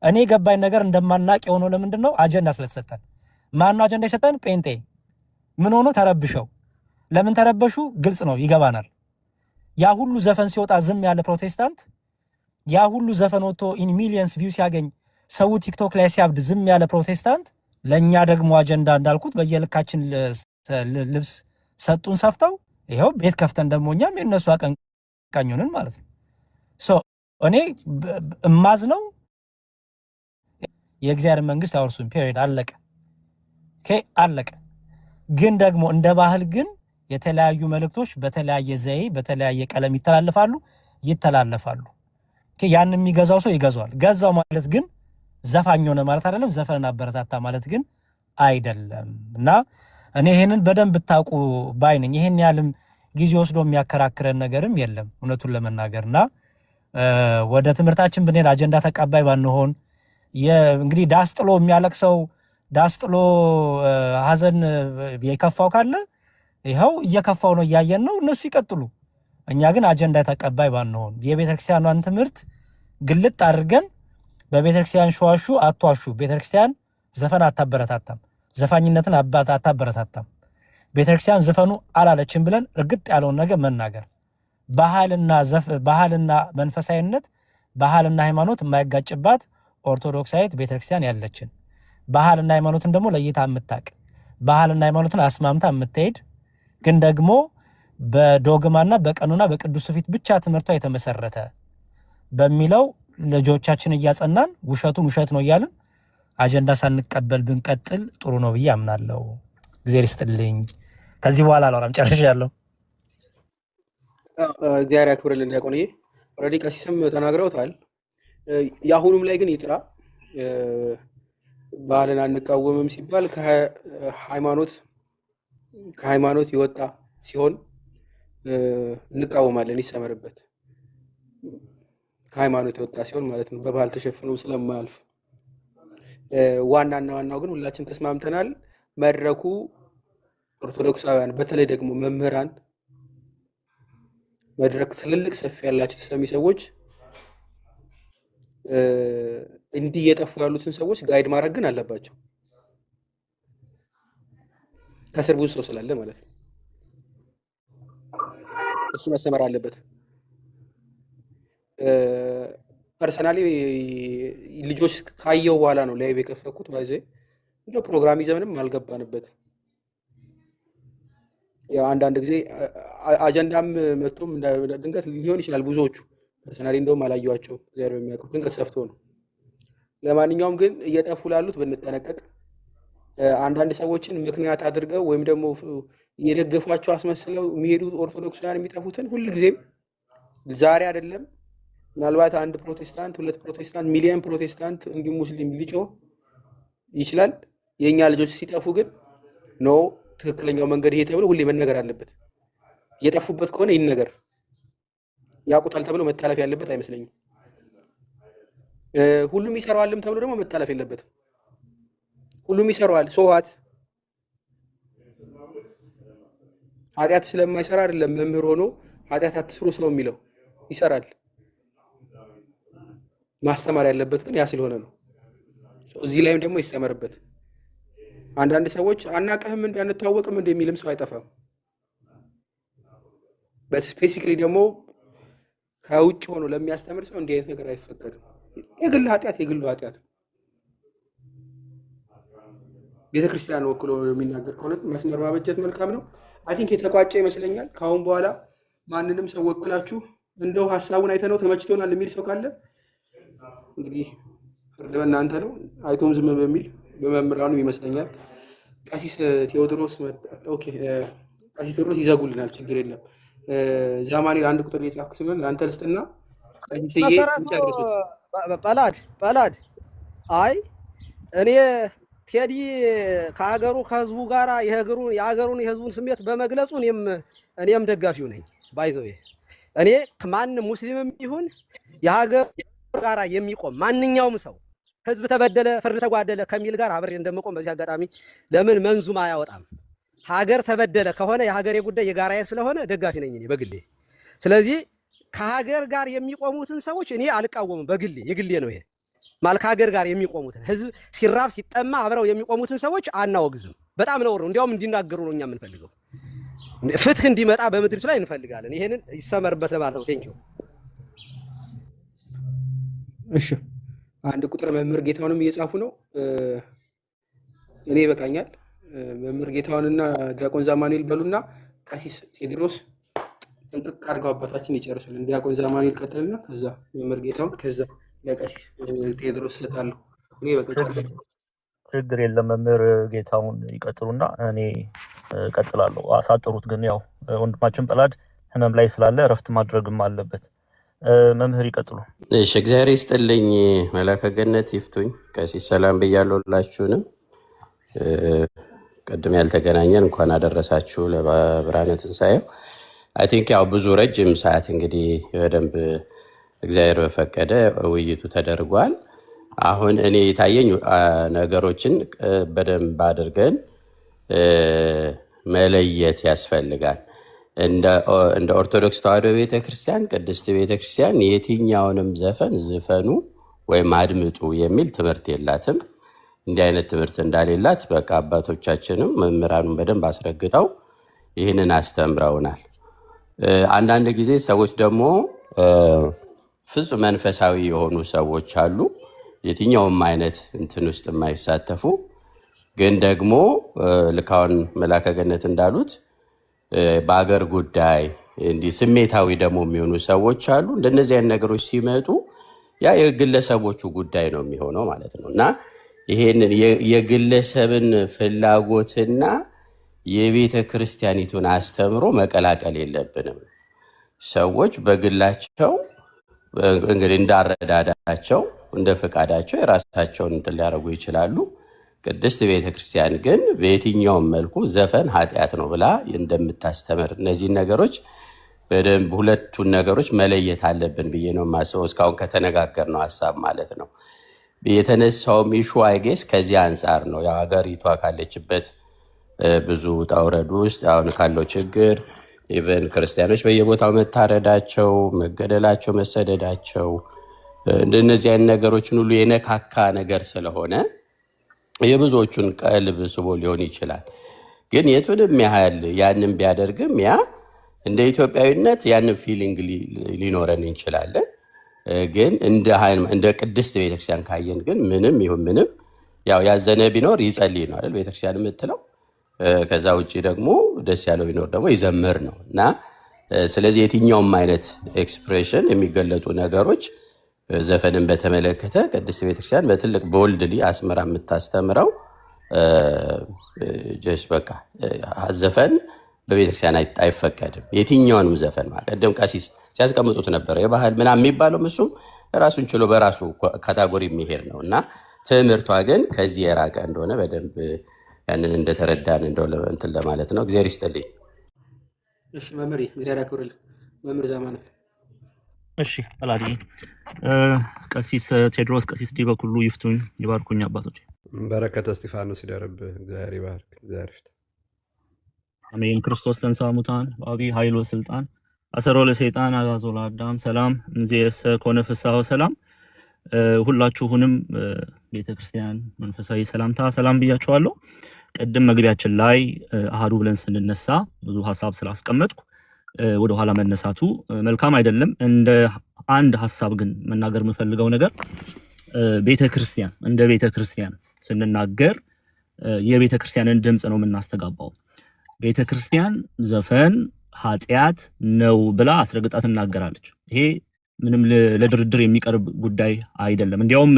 እኔ ገባኝ ነገር እንደማናቅ የሆነው ለምንድነው? አጀንዳ ስለተሰጠን። ማን ነው አጀንዳ የሰጠን? ጴንጤ። ምን ሆኖ ተረብሸው። ለምን ተረበሹ? ግልጽ ነው፣ ይገባናል። ያ ሁሉ ዘፈን ሲወጣ ዝም ያለ ፕሮቴስታንት፣ ያ ሁሉ ዘፈን ወጥቶ ኢን ሚሊየንስ ቪው ሲያገኝ ሰው ቲክቶክ ላይ ሲያብድ ዝም ያለ ፕሮቴስታንት፣ ለኛ ደግሞ አጀንዳ እንዳልኩት በየልካችን ልብስ ሰጡን ሰፍተው፣ ይሄው ቤት ከፍተን ደግሞ እኛም የነሱ አቀንቃኝ ሆነን ማለት ነው። ሶ እኔ እማዝ ነው የእግዚአብሔር መንግስት ያወርሱን። ፔሪድ አለቀ። ኦኬ አለቀ። ግን ደግሞ እንደ ባህል ግን የተለያዩ መልእክቶች በተለያየ ዘዬ በተለያየ ቀለም ይተላለፋሉ። ኦኬ ያን የሚገዛው ሰው ይገዛዋል። ገዛው ማለት ግን ዘፋኝ ሆነ ማለት አይደለም። ዘፈንን አበረታታ ማለት ግን አይደለም። እና እኔ ይሄንን በደንብ ብታውቁ ባይ ነኝ። ይሄን ያህልም ጊዜ ወስዶ የሚያከራክረን ነገርም የለም እውነቱን ለመናገርና ወደ ትምህርታችን ብንሄድ አጀንዳ ተቀባይ ባንሆን እንግዲህ ዳስጥሎ የሚያለቅሰው ዳስጥሎ ሀዘን የከፋው ካለ ይኸው እየከፋው ነው እያየን ነው። እነሱ ይቀጥሉ። እኛ ግን አጀንዳ ተቀባይ ባንሆን የቤተክርስቲያኗን ትምህርት ግልጥ አድርገን በቤተክርስቲያን ሸዋሹ አቷሹ። ቤተክርስቲያን ዘፈን አታበረታታም፣ ዘፋኝነትን አታበረታታም። ቤተክርስቲያን ዘፈኑ አላለችም ብለን እርግጥ ያለውን ነገር መናገር። ባህልና መንፈሳዊነት ባህልና ሃይማኖት የማይጋጭባት ኦርቶዶክሳዊት ቤተክርስቲያን ያለችን፣ ባህልና ሃይማኖትን ደግሞ ለይታ የምታቅ፣ ባህልና ሃይማኖትን አስማምታ የምትሄድ ግን ደግሞ በዶግማና በቀኑና በቅዱስ ፊት ብቻ ትምህርቷ የተመሰረተ በሚለው ልጆቻችን እያጸናን ውሸቱን ውሸት ነው እያልን አጀንዳ ሳንቀበል ብንቀጥል ጥሩ ነው ብዬ አምናለሁ። እግዚአብሔር ይስጥልኝ። ከዚህ በኋላ አላወራም፣ ጨርሻለሁ። እግዚአብሔር ያክብርልን ዲያቆንዬ። ኦልሬዲ ቀሲስም ተናግረውታል። የአሁኑም ላይ ግን ይጥራ ባህልን አንቃወምም ሲባል ከሃይማኖት የወጣ ሲሆን እንቃወማለን፣ ይሰመርበት። ከሃይማኖት የወጣ ሲሆን ማለት ነው፣ በባህል ተሸፍኖ ስለማያልፍ። ዋናና ዋናው ግን ሁላችን ተስማምተናል። መድረኩ ኦርቶዶክሳውያን በተለይ ደግሞ መምህራን፣ መድረክ ትልልቅ ሰፊ ያላቸው ተሰሚ ሰዎች እንዲህ እየጠፉ ያሉትን ሰዎች ጋይድ ማድረግ ግን አለባቸው። ከስር ብዙ ሰው ስላለ ማለት ነው። እሱ መሰመር አለበት። ፐርሰናሊ ልጆች ካየው በኋላ ነው ላይቭ የከፈኩት። ባይዘ ፕሮግራም ይዘምንም አልገባንበት። ያው አንዳንድ ጊዜ አጀንዳም መጥቶም ድንገት ሊሆን ይችላል። ብዙዎቹ ፐርሰናሊ እንደውም አላየኋቸው፣ እግዚአብሔር በሚያውቀው ድንገት ሰፍቶ ነው። ለማንኛውም ግን እየጠፉ ላሉት ብንጠነቀቅ፣ አንዳንድ ሰዎችን ምክንያት አድርገው ወይም ደግሞ የደገፏቸው አስመስለው የሚሄዱ ኦርቶዶክሳውያን የሚጠፉትን ሁልጊዜም ዛሬ አይደለም ምናልባት አንድ ፕሮቴስታንት፣ ሁለት ፕሮቴስታንት፣ ሚሊዮን ፕሮቴስታንት እንዲሁም ሙስሊም ሊጮህ ይችላል። የእኛ ልጆች ሲጠፉ ግን ኖ ትክክለኛው መንገድ ይሄ ተብሎ ሁሌ መነገር አለበት። እየጠፉበት ከሆነ ይህን ነገር ያውቁታል ተብሎ መታለፍ ያለበት አይመስለኝም። ሁሉም ይሰራዋልም ተብሎ ደግሞ መታለፍ የለበትም። ሁሉም ይሰራዋል። ሶዋት ኃጢአት ስለማይሰራ አይደለም መምህር ሆኖ ኃጢአት አትስሩ ሰው የሚለው ይሰራል። ማስተማር ያለበት ግን ያ ስለሆነ ነው። እዚህ ላይም ደግሞ ይሰመርበት። አንዳንድ ሰዎች አናቀህም እንዳንተዋወቅም እንደሚልም ሰው አይጠፋም። በስፔሲፊክሊ ደግሞ ከውጭ ሆኖ ለሚያስተምር ሰው እንዲህ አይነት ነገር አይፈቀድም። የግል ኃጢአት የግሉ ኃጢአት። ቤተክርስቲያን ወክሎ የሚናገር ከሆነ መስመር ማበጀት መልካም ነው። አይ ቲንክ የተቋጨ ይመስለኛል። ከአሁን በኋላ ማንንም ሰው ወክላችሁ እንደው ሀሳቡን አይተነው ተመችቶናል የሚል ሰው ካለ እንግዲህ ፍርድ በእናንተ ነው። አይቶም ዝም በሚል በመምህራኑ ይመስለኛል። ቀሲስ ቴዎድሮስ ኦኬ፣ ቀሲስ ቴዎድሮስ ይዘጉልናል፣ ችግር የለም። ዛማኔል አንድ ቁጥር የጻፍኩት ስለሆነ ለአንተ ልስጥና ቀሲስዬ ይጨርሱት። ጳላድ አይ እኔ ቴዲ ከሀገሩ ከህዝቡ ጋራ የሀገሩን የህዝቡን ስሜት በመግለጹ እኔም ደጋፊው ነኝ። ባይዘው እኔ ማንም ሙስሊምም ይሁን የሀገር ጋራ የሚቆም ማንኛውም ሰው ህዝብ ተበደለ፣ ፍርድ ተጓደለ ከሚል ጋር አብሬ እንደምቆም በዚህ አጋጣሚ ለምን መንዙማ አያወጣም? ሀገር ተበደለ ከሆነ የሀገሬ ጉዳይ የጋራዬ ስለሆነ ደጋፊ ነኝ እኔ በግሌ። ስለዚህ ከሀገር ጋር የሚቆሙትን ሰዎች እኔ አልቃወምም በግሌ፣ የግሌ ነው ይሄ ማለት። ከሀገር ጋር የሚቆሙትን ህዝብ ሲራብ ሲጠማ አብረው የሚቆሙትን ሰዎች አናወግዝም። በጣም ነውር ነው። እንዲያውም እንዲናገሩ ነው እኛ የምንፈልገው። ፍትህ እንዲመጣ በምድሪቱ ላይ እንፈልጋለን። ይሄንን ይሰመርበት ማለት ነው። ቴንኪው። እሺ አንድ ቁጥር መምህር ጌታውንም እየጻፉ ነው። እኔ ይበቃኛል። መምህር ጌታውንና ዲያቆን ዛማኔል በሉና ቀሲስ ቴዎድሮስ ጥንቅቅ አድርገው አባታችን ይጨርሱልን። ዲያቆን ዛማኔል ቀጥልና ከዛ መምህር ጌታውን ከዛ ለቀሲስ ቴዎድሮስ እሰጣለሁ። እኔ ይበቃኛል። ችግር የለም። መምህር ጌታውን ይቀጥሉና እኔ እቀጥላለሁ። አሳጥሩት ግን ያው ወንድማችን ጳላድ ህመም ላይ ስላለ እረፍት ማድረግም አለበት። መምህር ይቀጥሉ። እሺ፣ እግዚአብሔር ይስጥልኝ። መላከ ገነት ይፍቱኝ። ቀሲስ ሰላም ብያለሁ ሁላችሁንም። ቅድም ያልተገናኘን እንኳን አደረሳችሁ ለብርሃነ ትንሣኤው። አይ ቲንክ ያው ብዙ ረጅም ሰዓት እንግዲህ በደንብ እግዚአብሔር በፈቀደ ውይይቱ ተደርጓል። አሁን እኔ የታየኝ ነገሮችን በደንብ አድርገን መለየት ያስፈልጋል። እንደ ኦርቶዶክስ ተዋሕዶ ቤተክርስቲያን ቅድስት ቤተክርስቲያን የትኛውንም ዘፈን ዝፈኑ ወይም አድምጡ የሚል ትምህርት የላትም። እንዲህ አይነት ትምህርት እንዳሌላት በቃ አባቶቻችንም መምህራኑን በደንብ አስረግጠው ይህንን አስተምረውናል። አንዳንድ ጊዜ ሰዎች ደግሞ ፍጹም መንፈሳዊ የሆኑ ሰዎች አሉ፣ የትኛውም አይነት እንትን ውስጥ የማይሳተፉ ግን ደግሞ ልካውን መላከ ገነት እንዳሉት በአገር ጉዳይ እንዲህ ስሜታዊ ደግሞ የሚሆኑ ሰዎች አሉ። እንደነዚህ አይነት ነገሮች ሲመጡ ያ የግለሰቦቹ ጉዳይ ነው የሚሆነው ማለት ነው። እና ይሄንን የግለሰብን ፍላጎትና የቤተ ክርስቲያኒቱን አስተምሮ መቀላቀል የለብንም። ሰዎች በግላቸው እንግዲህ እንዳረዳዳቸው እንደ ፈቃዳቸው የራሳቸውን እንትን ሊያደርጉ ይችላሉ። ቅድስት ቤተክርስቲያን ግን በየትኛውም መልኩ ዘፈን ኃጢአት ነው ብላ እንደምታስተምር እነዚህን ነገሮች በደንብ ሁለቱን ነገሮች መለየት አለብን ብዬ ነው የማስበው። እስካሁን ከተነጋገርነው ሀሳብ ማለት ነው። የተነሳውም ኢሹ አይጌስ ከዚህ አንጻር ነው። ያው ሀገሪቷ ካለችበት ብዙ ውጣ ውረድ ውስጥ አሁን ካለው ችግር ኢቨን ክርስቲያኖች በየቦታው መታረዳቸው፣ መገደላቸው፣ መሰደዳቸው እንደነዚህ አይነት ነገሮችን ሁሉ የነካካ ነገር ስለሆነ የብዙዎቹን ቀልብ ስቦ ሊሆን ይችላል። ግን የቱንም ያህል ያንን ቢያደርግም ያ እንደ ኢትዮጵያዊነት ያንን ፊሊንግ ሊኖረን እንችላለን። ግን እንደ ቅድስት ቤተክርስቲያን ካየን ግን ምንም ይሁን ምንም ያው ያዘነ ቢኖር ይጸልይ ነው አይደል ቤተክርስቲያን የምትለው። ከዛ ውጭ ደግሞ ደስ ያለው ቢኖር ደግሞ ይዘምር ነው እና ስለዚህ የትኛውም አይነት ኤክስፕሬሽን የሚገለጡ ነገሮች ዘፈንን በተመለከተ ቅድስት ቤተክርስቲያን በትልቅ ቦልድሊ አስመራ የምታስተምረው ጀስት በቃ ዘፈን በቤተክርስቲያን አይፈቀድም። የትኛውንም ዘፈን ማለት ቀደም ቀሲስ ሲያስቀምጡት ነበር የባህል ምናምን የሚባለው እሱም ራሱን ችሎ በራሱ ካታጎሪ የሚሄድ ነው እና ትምህርቷ ግን ከዚህ የራቀ እንደሆነ በደንብ ያንን እንደተረዳን እንደው እንትን ለማለት ነው። እግዚአብሔር ይስጥልኝ። እሺ መምህር እግዚአብሔር ያክብርልህ። መምህር ዘማን እሺ ጳላዲ ቀሲስ ቴዎድሮስ ቀሲስ ዲበኩሉ ይፍቱኝ ይባርኩኝ አባቶች። በረከተ እስጢፋኖስ ይደርብህ። እግዚአብሔር ይባርክ። እግዚአብሔር ይፍታ። አሜን። ክርስቶስ ተንሥአ እሙታን በአቢይ ኃይል ወሥልጣን አሰሮ ለሰይጣን አግዓዞ ለአዳም ሰላም እንዚአሰ ኮነ ፍስሐ ወሰላም። ሁላችሁንም ቤተክርስቲያን መንፈሳዊ ሰላምታ ሰላም ብያችኋለሁ። ቀደም መግቢያችን ላይ አሃዱ ብለን ስንነሳ ብዙ ሐሳብ ስላስቀመጥኩ ወደ ኋላ መነሳቱ መልካም አይደለም። እንደ አንድ ሐሳብ ግን መናገር የምፈልገው ነገር ቤተክርስቲያን እንደ ቤተክርስቲያን ስንናገር የቤተክርስቲያንን ድምጽ ነው የምናስተጋባው። ቤተክርስቲያን ዘፈን ኃጢአት ነው ብላ አስረግጣ ትናገራለች። ይሄ ምንም ለድርድር የሚቀርብ ጉዳይ አይደለም። እንዲያውም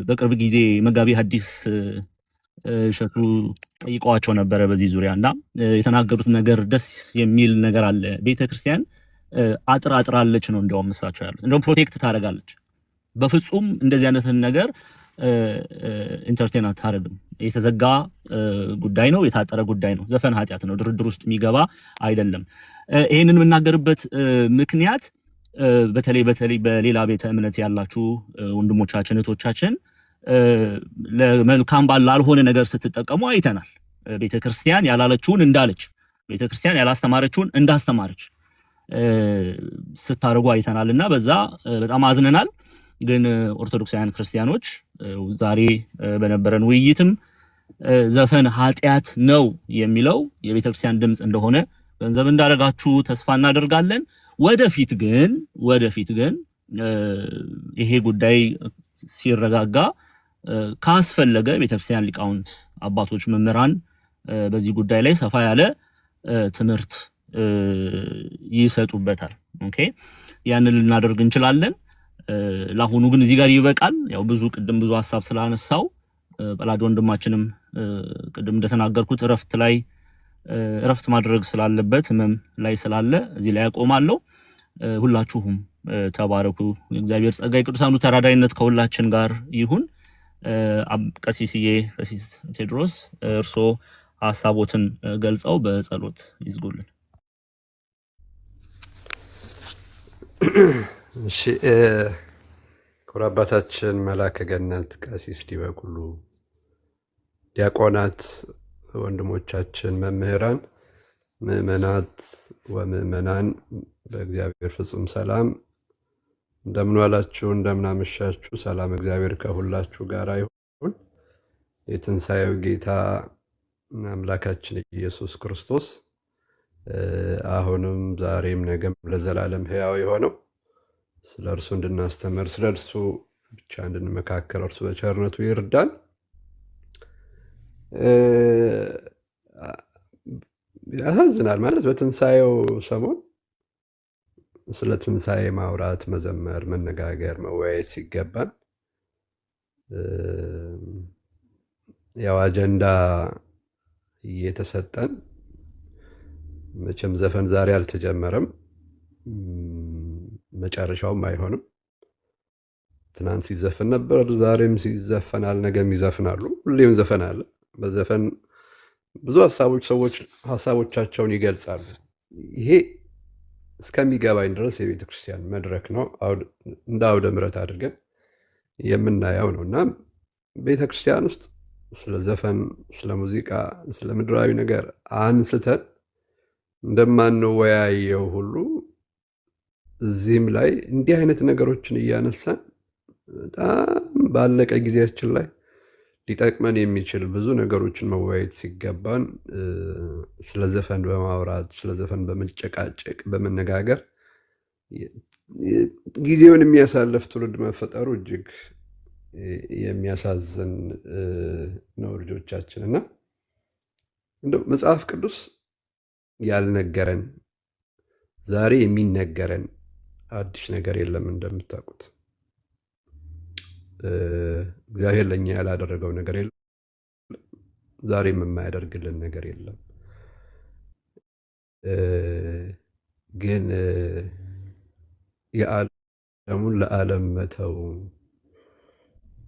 በቅርብ ጊዜ መጋቢ ሐዲስ እሸቱ ጠይቀዋቸው ነበረ በዚህ ዙሪያና የተናገሩት ነገር ደስ የሚል ነገር አለ። ቤተክርስቲያን አጥራለች ነው እንዲያውም እሳቸው ያሉት። እንዲያውም ፕሮቴክት ታደርጋለች። በፍጹም እንደዚህ አይነትን ነገር ኢንተርቴን አታደርግም። የተዘጋ ጉዳይ ነው፣ የታጠረ ጉዳይ ነው። ዘፈን ኃጢአት ነው፣ ድርድር ውስጥ የሚገባ አይደለም። ይሄንን የምናገርበት ምክንያት በተለይ በሌላ ቤተ እምነት ያላችሁ ወንድሞቻችን እህቶቻችን ለመልካም ላልሆነ ነገር ስትጠቀሙ አይተናል። ቤተክርስቲያን ያላለችውን እንዳለች፣ ቤተክርስቲያን ያላስተማረችውን እንዳስተማረች ስታደርጉ አይተናልና በዛ በጣም አዝነናል። ግን ኦርቶዶክሳውያን ክርስቲያኖች ዛሬ በነበረን ውይይትም ዘፈን ኃጢአት ነው የሚለው የቤተክርስቲያን ድምጽ እንደሆነ ገንዘብ እንዳደረጋችሁ ተስፋ እናደርጋለን። ወደፊት ግን ይሄ ጉዳይ ሲረጋጋ ካስፈለገ ቤተክርስቲያን ሊቃውንት አባቶች፣ መምህራን በዚህ ጉዳይ ላይ ሰፋ ያለ ትምህርት ይሰጡበታል። ኦኬ ያንን ልናደርግ እንችላለን። ለአሁኑ ግን እዚህ ጋር ይበቃል። ያው ብዙ ሐሳብ ስላነሳው ጳላዲ ወንድማችንም ቅድም እንደተናገርኩት እረፍት ማድረግ ስላለበት ህመም ላይ ስላለ እዚህ ላይ አቆማለሁ። ሁላችሁም ተባረኩ። የእግዚአብሔር ጸጋ የቅዱሳኑ ተራዳይነት ከሁላችን ጋር ይሁን። ቀሲስ ቴዎድሮስ እርሶ ሐሳቦትን ገልጸው በጸሎት ይዝጉልን። እሺ ክቡር አባታችን መላከ ገነት ቀሲስ ዲበኩሉ፣ ዲያቆናት፣ ወንድሞቻችን፣ መምህራን፣ ምእመናት ወምእመናን በእግዚአብሔር ፍጹም ሰላም እንደምን ዋላችሁ? እንደምን አመሻችሁ? ሰላም እግዚአብሔር ከሁላችሁ ጋር ይሁን። የትንሣኤው ጌታ አምላካችን ኢየሱስ ክርስቶስ አሁንም ዛሬም ነገም ለዘላለም ሕያው የሆነው ስለ እርሱ እንድናስተምር ስለ እርሱ ብቻ እንድንመካከር እርሱ በቸርነቱ ይርዳን። ያሳዝናል ማለት በትንሣኤው ሰሞን ስለ ትንሣኤ ማውራት፣ መዘመር፣ መነጋገር፣ መወያየት ሲገባን ያው አጀንዳ እየተሰጠን መቼም ዘፈን ዛሬ አልተጀመረም፣ መጨረሻውም አይሆንም። ትናንት ሲዘፈን ነበር፣ ዛሬም ሲዘፈናል፣ ነገም ይዘፍናሉ። ሁሌም ዘፈን አለ። በዘፈን ብዙ ሰዎች ሀሳቦቻቸውን ይገልጻሉ። ይሄ እስከሚገባኝ ድረስ የቤተ ክርስቲያን መድረክ ነው፣ እንደ አውደ ምሕረት አድርገን የምናየው ነው እና ቤተ ክርስቲያን ውስጥ ስለ ዘፈን፣ ስለ ሙዚቃ፣ ስለ ምድራዊ ነገር አንስተን እንደማንወያየው ሁሉ እዚህም ላይ እንዲህ አይነት ነገሮችን እያነሳን በጣም ባለቀ ጊዜያችን ላይ ሊጠቅመን የሚችል ብዙ ነገሮችን መወያየት ሲገባን ስለ ዘፈን በማውራት ስለ ዘፈን በመጨቃጨቅ በመነጋገር ጊዜውን የሚያሳልፍ ትውልድ መፈጠሩ እጅግ የሚያሳዝን ነው ልጆቻችን። እና እንደው መጽሐፍ ቅዱስ ያልነገረን ዛሬ የሚነገረን አዲስ ነገር የለም። እንደምታውቁት እግዚአብሔር ለእኛ ያላደረገው ነገር የለም፣ ዛሬም የማያደርግልን ነገር የለም። ግን የዓለሙን ለዓለም መተው፣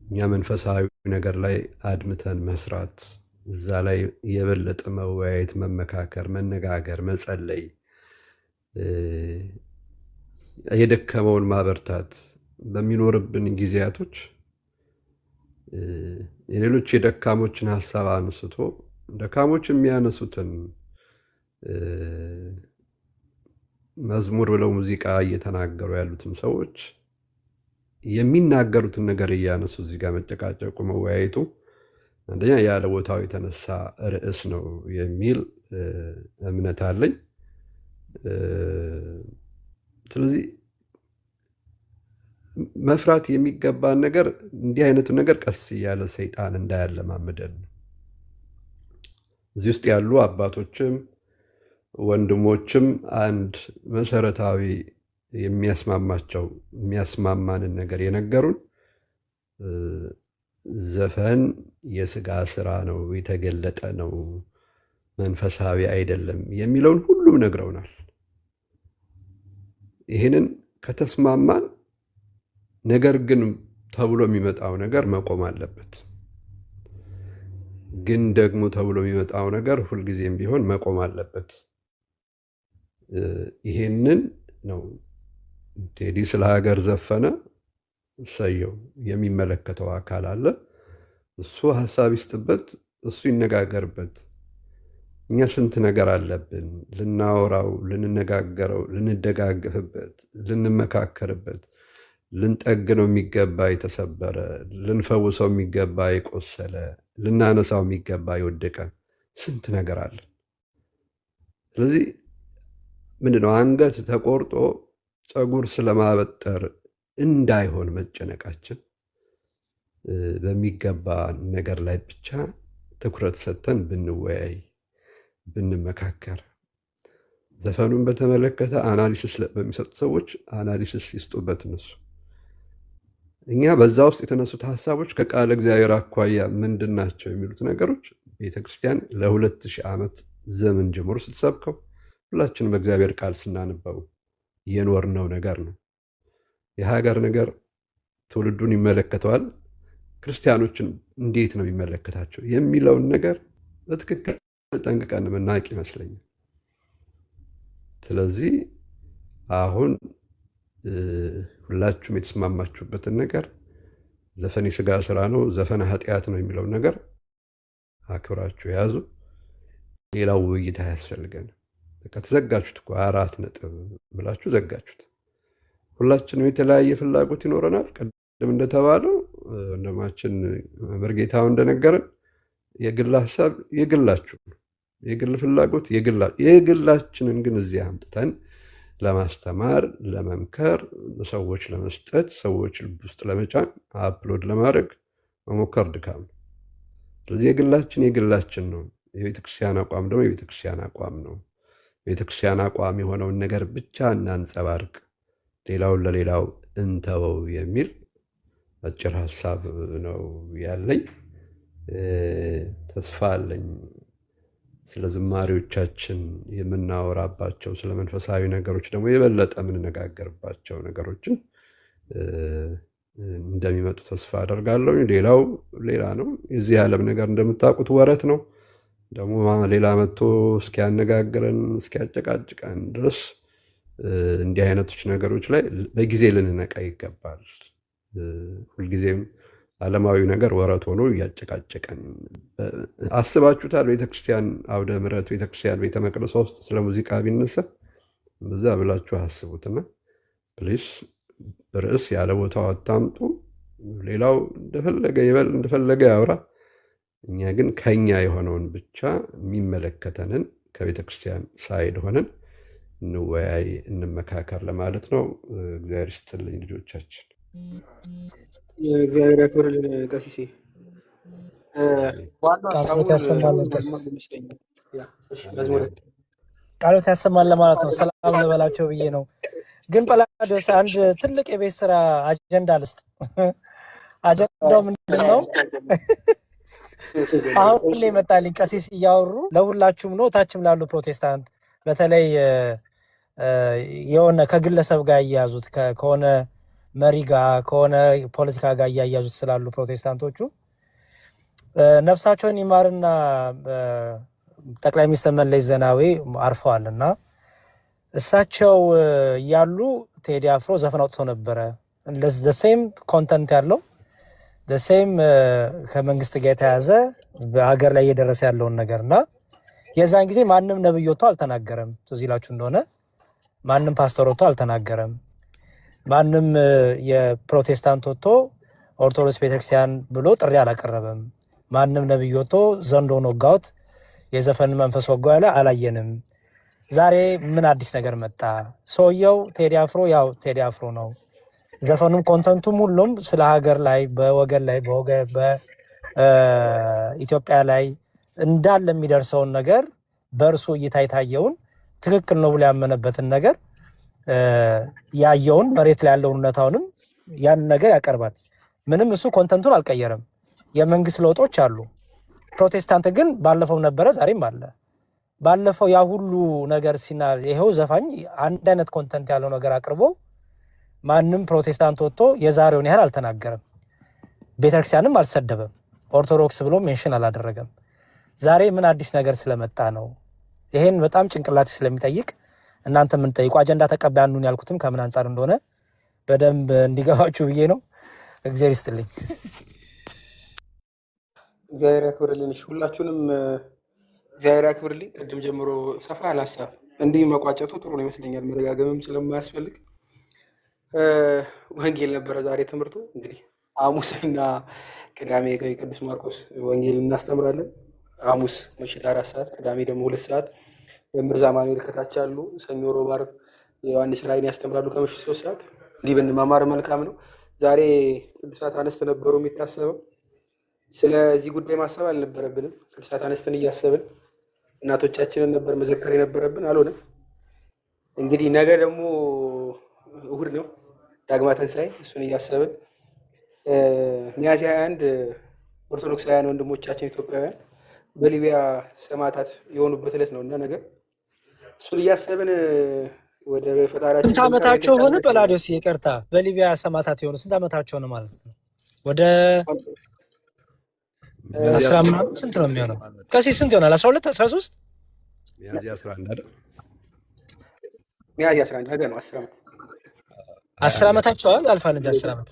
እኛ መንፈሳዊ ነገር ላይ አድምተን መስራት፣ እዛ ላይ የበለጠ መወያየት፣ መመካከር፣ መነጋገር፣ መጸለይ፣ የደከመውን ማበርታት በሚኖርብን ጊዜያቶች የሌሎች የደካሞችን ሀሳብ አንስቶ ደካሞች የሚያነሱትን መዝሙር ብለው ሙዚቃ እየተናገሩ ያሉትን ሰዎች የሚናገሩትን ነገር እያነሱ እዚህ ጋር መጨቃጨቁ፣ መወያየቱ አንደኛ ያለ ቦታው የተነሳ ርዕስ ነው የሚል እምነት አለኝ። ስለዚህ መፍራት የሚገባን ነገር እንዲህ አይነቱ ነገር ቀስ እያለ ሰይጣን እንዳያለማምደን እዚህ ውስጥ ያሉ አባቶችም ወንድሞችም አንድ መሰረታዊ የሚያስማማንን ነገር የነገሩን ዘፈን የስጋ ስራ ነው፣ የተገለጠ ነው፣ መንፈሳዊ አይደለም የሚለውን ሁሉም ነግረውናል። ይህንን ከተስማማን ነገር ግን ተብሎ የሚመጣው ነገር መቆም አለበት። ግን ደግሞ ተብሎ የሚመጣው ነገር ሁልጊዜም ቢሆን መቆም አለበት። ይሄንን ነው ቴዲ ስለ ሀገር ዘፈነ፣ እሰየው፣ የሚመለከተው አካል አለ፣ እሱ ሀሳብ ይስጥበት፣ እሱ ይነጋገርበት። እኛ ስንት ነገር አለብን ልናወራው፣ ልንነጋገረው፣ ልንደጋገፍበት፣ ልንመካከርበት፣ ልንጠግነው የሚገባ የተሰበረ፣ ልንፈውሰው የሚገባ የቆሰለ፣ ልናነሳው የሚገባ የወደቀ ስንት ነገር አለ። ስለዚህ ምንድነው አንገት ተቆርጦ ፀጉር ስለማበጠር እንዳይሆን መጨነቃችን፣ በሚገባ ነገር ላይ ብቻ ትኩረት ሰጥተን ብንወያይ፣ ብንመካከር። ዘፈኑን በተመለከተ አናሊሲስ በሚሰጡ ሰዎች አናሊሲስ ይስጡበት እነሱ። እኛ በዛ ውስጥ የተነሱት ሀሳቦች ከቃለ እግዚአብሔር አኳያ ምንድን ናቸው የሚሉት ነገሮች ቤተክርስቲያን ለ2000 ዓመት ዘመን ጀምሮ ስትሰብከው ሁላችንም በእግዚአብሔር ቃል ስናነበው የኖርነው ነገር ነው። የሀገር ነገር ትውልዱን ይመለከተዋል፣ ክርስቲያኖችን እንዴት ነው የሚመለከታቸው የሚለውን ነገር በትክክል ጠንቅቀን የምናውቅ ይመስለኛል። ስለዚህ አሁን ሁላችሁም የተስማማችሁበትን ነገር ዘፈን የስጋ ስራ ነው፣ ዘፈን ኃጢአት ነው የሚለውን ነገር አክብራችሁ የያዙ። ሌላው ውይይት አያስፈልገን። በቃ ተዘጋችሁት እኮ 4 ነጥብ ብላችሁ ዘጋችሁት። ሁላችንም የተለያየ ፍላጎት ይኖረናል። ቀደም እንደተባለው ወንድማችን መርጌታው እንደነገረን የግል ሀሳብ የግላችሁ፣ የግል ፍላጎት የግላችንን ግን እዚህ አምጥተን ለማስተማር፣ ለመምከር፣ ሰዎች ለመስጠት፣ ሰዎች ልብ ውስጥ ለመጫን፣ አፕሎድ ለማድረግ መሞከር ድካም ነው። ስለዚህ የግላችን ነው። የቤተክርስቲያን አቋም ደግሞ የቤተክርስቲያን አቋም ነው። የቤተክርስቲያን አቋም የሆነውን ነገር ብቻ እናንጸባርቅ፣ ሌላውን ለሌላው እንተወው የሚል አጭር ሀሳብ ነው ያለኝ። ተስፋ አለኝ ስለ ዝማሬዎቻችን የምናወራባቸው፣ ስለ መንፈሳዊ ነገሮች ደግሞ የበለጠ የምንነጋገርባቸው ነገሮችን እንደሚመጡ ተስፋ አደርጋለሁ። ሌላው ሌላ ነው። የዚህ ዓለም ነገር እንደምታውቁት ወረት ነው። ደግሞ ሌላ መጥቶ እስኪያነጋግረን እስኪያጨቃጭቀን ድረስ እንዲህ አይነቶች ነገሮች ላይ በጊዜ ልንነቃ ይገባል። ሁልጊዜም ዓለማዊ ነገር ወረት ሆኖ እያጨቃጨቀን አስባችሁታል? ቤተክርስቲያን አውደ ምሕረት ቤተክርስቲያን ቤተ መቅደሷ ውስጥ ስለ ሙዚቃ ቢነሳ በዛ ብላችሁ አስቡትና ፕሊስ ርዕስ ያለ ቦታው አታምጡ። ሌላው እንደፈለገ ይበል እንደፈለገ ያውራ። እኛ ግን ከኛ የሆነውን ብቻ የሚመለከተንን ከቤተክርስቲያን ሳይድ ሆነን እንወያይ፣ እንመካከር ለማለት ነው። እግዚአብሔር ይስጥልኝ ልጆቻችን። እግዚአብሔር ያክብርልን ቀሲሴ። ዋናው ቃሎት ሀሳቡን ያሰማልን ቀሲስ ይመስለኛል። መዝሙር ቃሎት ያሰማል ለማለት ነው። ሰላም ልበላቸው ብዬ ነው። ግን ጰላዲዮስ አንድ ትልቅ የቤት ስራ አጀንዳ ልስጥ። አጀንዳው ምንድን ነው? አሁን የመጣልኝ ቀሲስ እያወሩ ለሁላችሁም ነው፣ ታችም ላሉ ፕሮቴስታንት በተለይ የሆነ ከግለሰብ ጋር እያያዙት ከሆነ መሪ ጋር ከሆነ ፖለቲካ ጋር እያያዙት ስላሉ ፕሮቴስታንቶቹ ነፍሳቸውን ይማርና ጠቅላይ ሚኒስትር መለስ ዜናዊ አርፈዋል እና እሳቸው እያሉ ቴዲ አፍሮ ዘፈን አውጥቶ ነበረ። ሴም ኮንተንት ያለው ሴም ከመንግስት ጋር የተያዘ በሀገር ላይ እየደረሰ ያለውን ነገር እና የዛን ጊዜ ማንም ነብይ ወጥቶ አልተናገረም። ትዝ ይላችሁ እንደሆነ ማንም ፓስተር ወጥቶ አልተናገረም። ማንም የፕሮቴስታንት ወጥቶ ኦርቶዶክስ ቤተክርስቲያን ብሎ ጥሪ አላቀረበም። ማንም ነብይ ወጥቶ ዘንዶን ወጋውት የዘፈን መንፈስ ወጋው ያለ አላየንም። ዛሬ ምን አዲስ ነገር መጣ? ሰውየው ቴዲ አፍሮ ያው ቴዲ አፍሮ ነው። ዘፈኑም ኮንተንቱም ሁሉም ስለ ሀገር ላይ በወገን ላይ በኢትዮጵያ ላይ እንዳለ የሚደርሰውን ነገር በእርሱ እይታ የታየውን ትክክል ነው ብሎ ያመነበትን ነገር ያየውን መሬት ላይ ያለውን እውነታውንም ያን ነገር ያቀርባል። ምንም እሱ ኮንተንቱን አልቀየረም። የመንግስት ለውጦች አሉ። ፕሮቴስታንት ግን ባለፈው ነበረ ዛሬም አለ። ባለፈው ያ ሁሉ ነገር ይሄው ዘፋኝ አንድ አይነት ኮንተንት ያለው ነገር አቅርቦ ማንም ፕሮቴስታንት ወጥቶ የዛሬውን ያህል አልተናገረም። ቤተክርስቲያንም አልሰደበም። ኦርቶዶክስ ብሎ ሜንሽን አላደረገም። ዛሬ ምን አዲስ ነገር ስለመጣ ነው? ይሄን በጣም ጭንቅላት ስለሚጠይቅ እናንተ ምን ጠይቁ። አጀንዳ ተቀባይ አንዱን ያልኩትም ከምን አንጻር እንደሆነ በደንብ እንዲገባችሁ ብዬ ነው። እግዚአብሔር ይስጥልኝ። እግዚአብሔር ያክብርልን። ሁላችሁንም እግዚአብሔር ያክብርልኝ። ቅድም ጀምሮ ሰፋ ያለ ሀሳብ እንዲህ መቋጨቱ ጥሩ ነው ይመስለኛል። መደጋገምም ስለማያስፈልግ ወንጌል ነበረ ዛሬ ትምህርቱ። እንግዲህ ሐሙስና ቅዳሜ ቅዱስ ማርቆስ ወንጌል እናስተምራለን። ሐሙስ ምሽት 4 ሰዓት፣ ቅዳሜ ደግሞ 2 ሰዓት መምህር ዛማኑኤል ከታች አሉ። ሰኞ፣ ሮብ፣ ዓርብ ዮሐንስ ራእይን ያስተምራሉ ከምሽት 3 ሰዓት። እንዲህ ብንማማር መልካም ነው። ዛሬ ቅዱሳት አነስት ነበሩ የሚታሰበው። ስለዚህ ጉዳይ ማሰብ አልነበረብንም። ቅዱሳት አነስትን እያሰብን እናቶቻችንን ነበር መዘከር የነበረብን፣ አልሆነም። እንግዲህ ነገ ደግሞ እሁድ ነው ዳግማ ትንሣኤ፣ እሱን እያሰብን ሚያዝያ 21 ኦርቶዶክሳውያን ወንድሞቻችን ኢትዮጵያውያን በሊቢያ ሰማዕታት የሆኑበት ዕለት ነው እና ነገር እሱን እያሰብን ወደ ፈጣሪያችን። ስንት ዓመታቸው ሆነ ጰላዲዮስ? ይቅርታ፣ በሊቢያ ሰማዕታት የሆኑ ስንት ዓመታቸው ነው ማለት ነው? ወደ 10 ስንት ነው የሚሆነው? ቀሲስ ስንት ይሆናል? 12 13 ሚያዝያ 11 አይደል? ሚያዝያ 11 ነገ ነው። 10 ዓመት 10 ዓመታቸው አልፋል እንጂ 10 ዓመት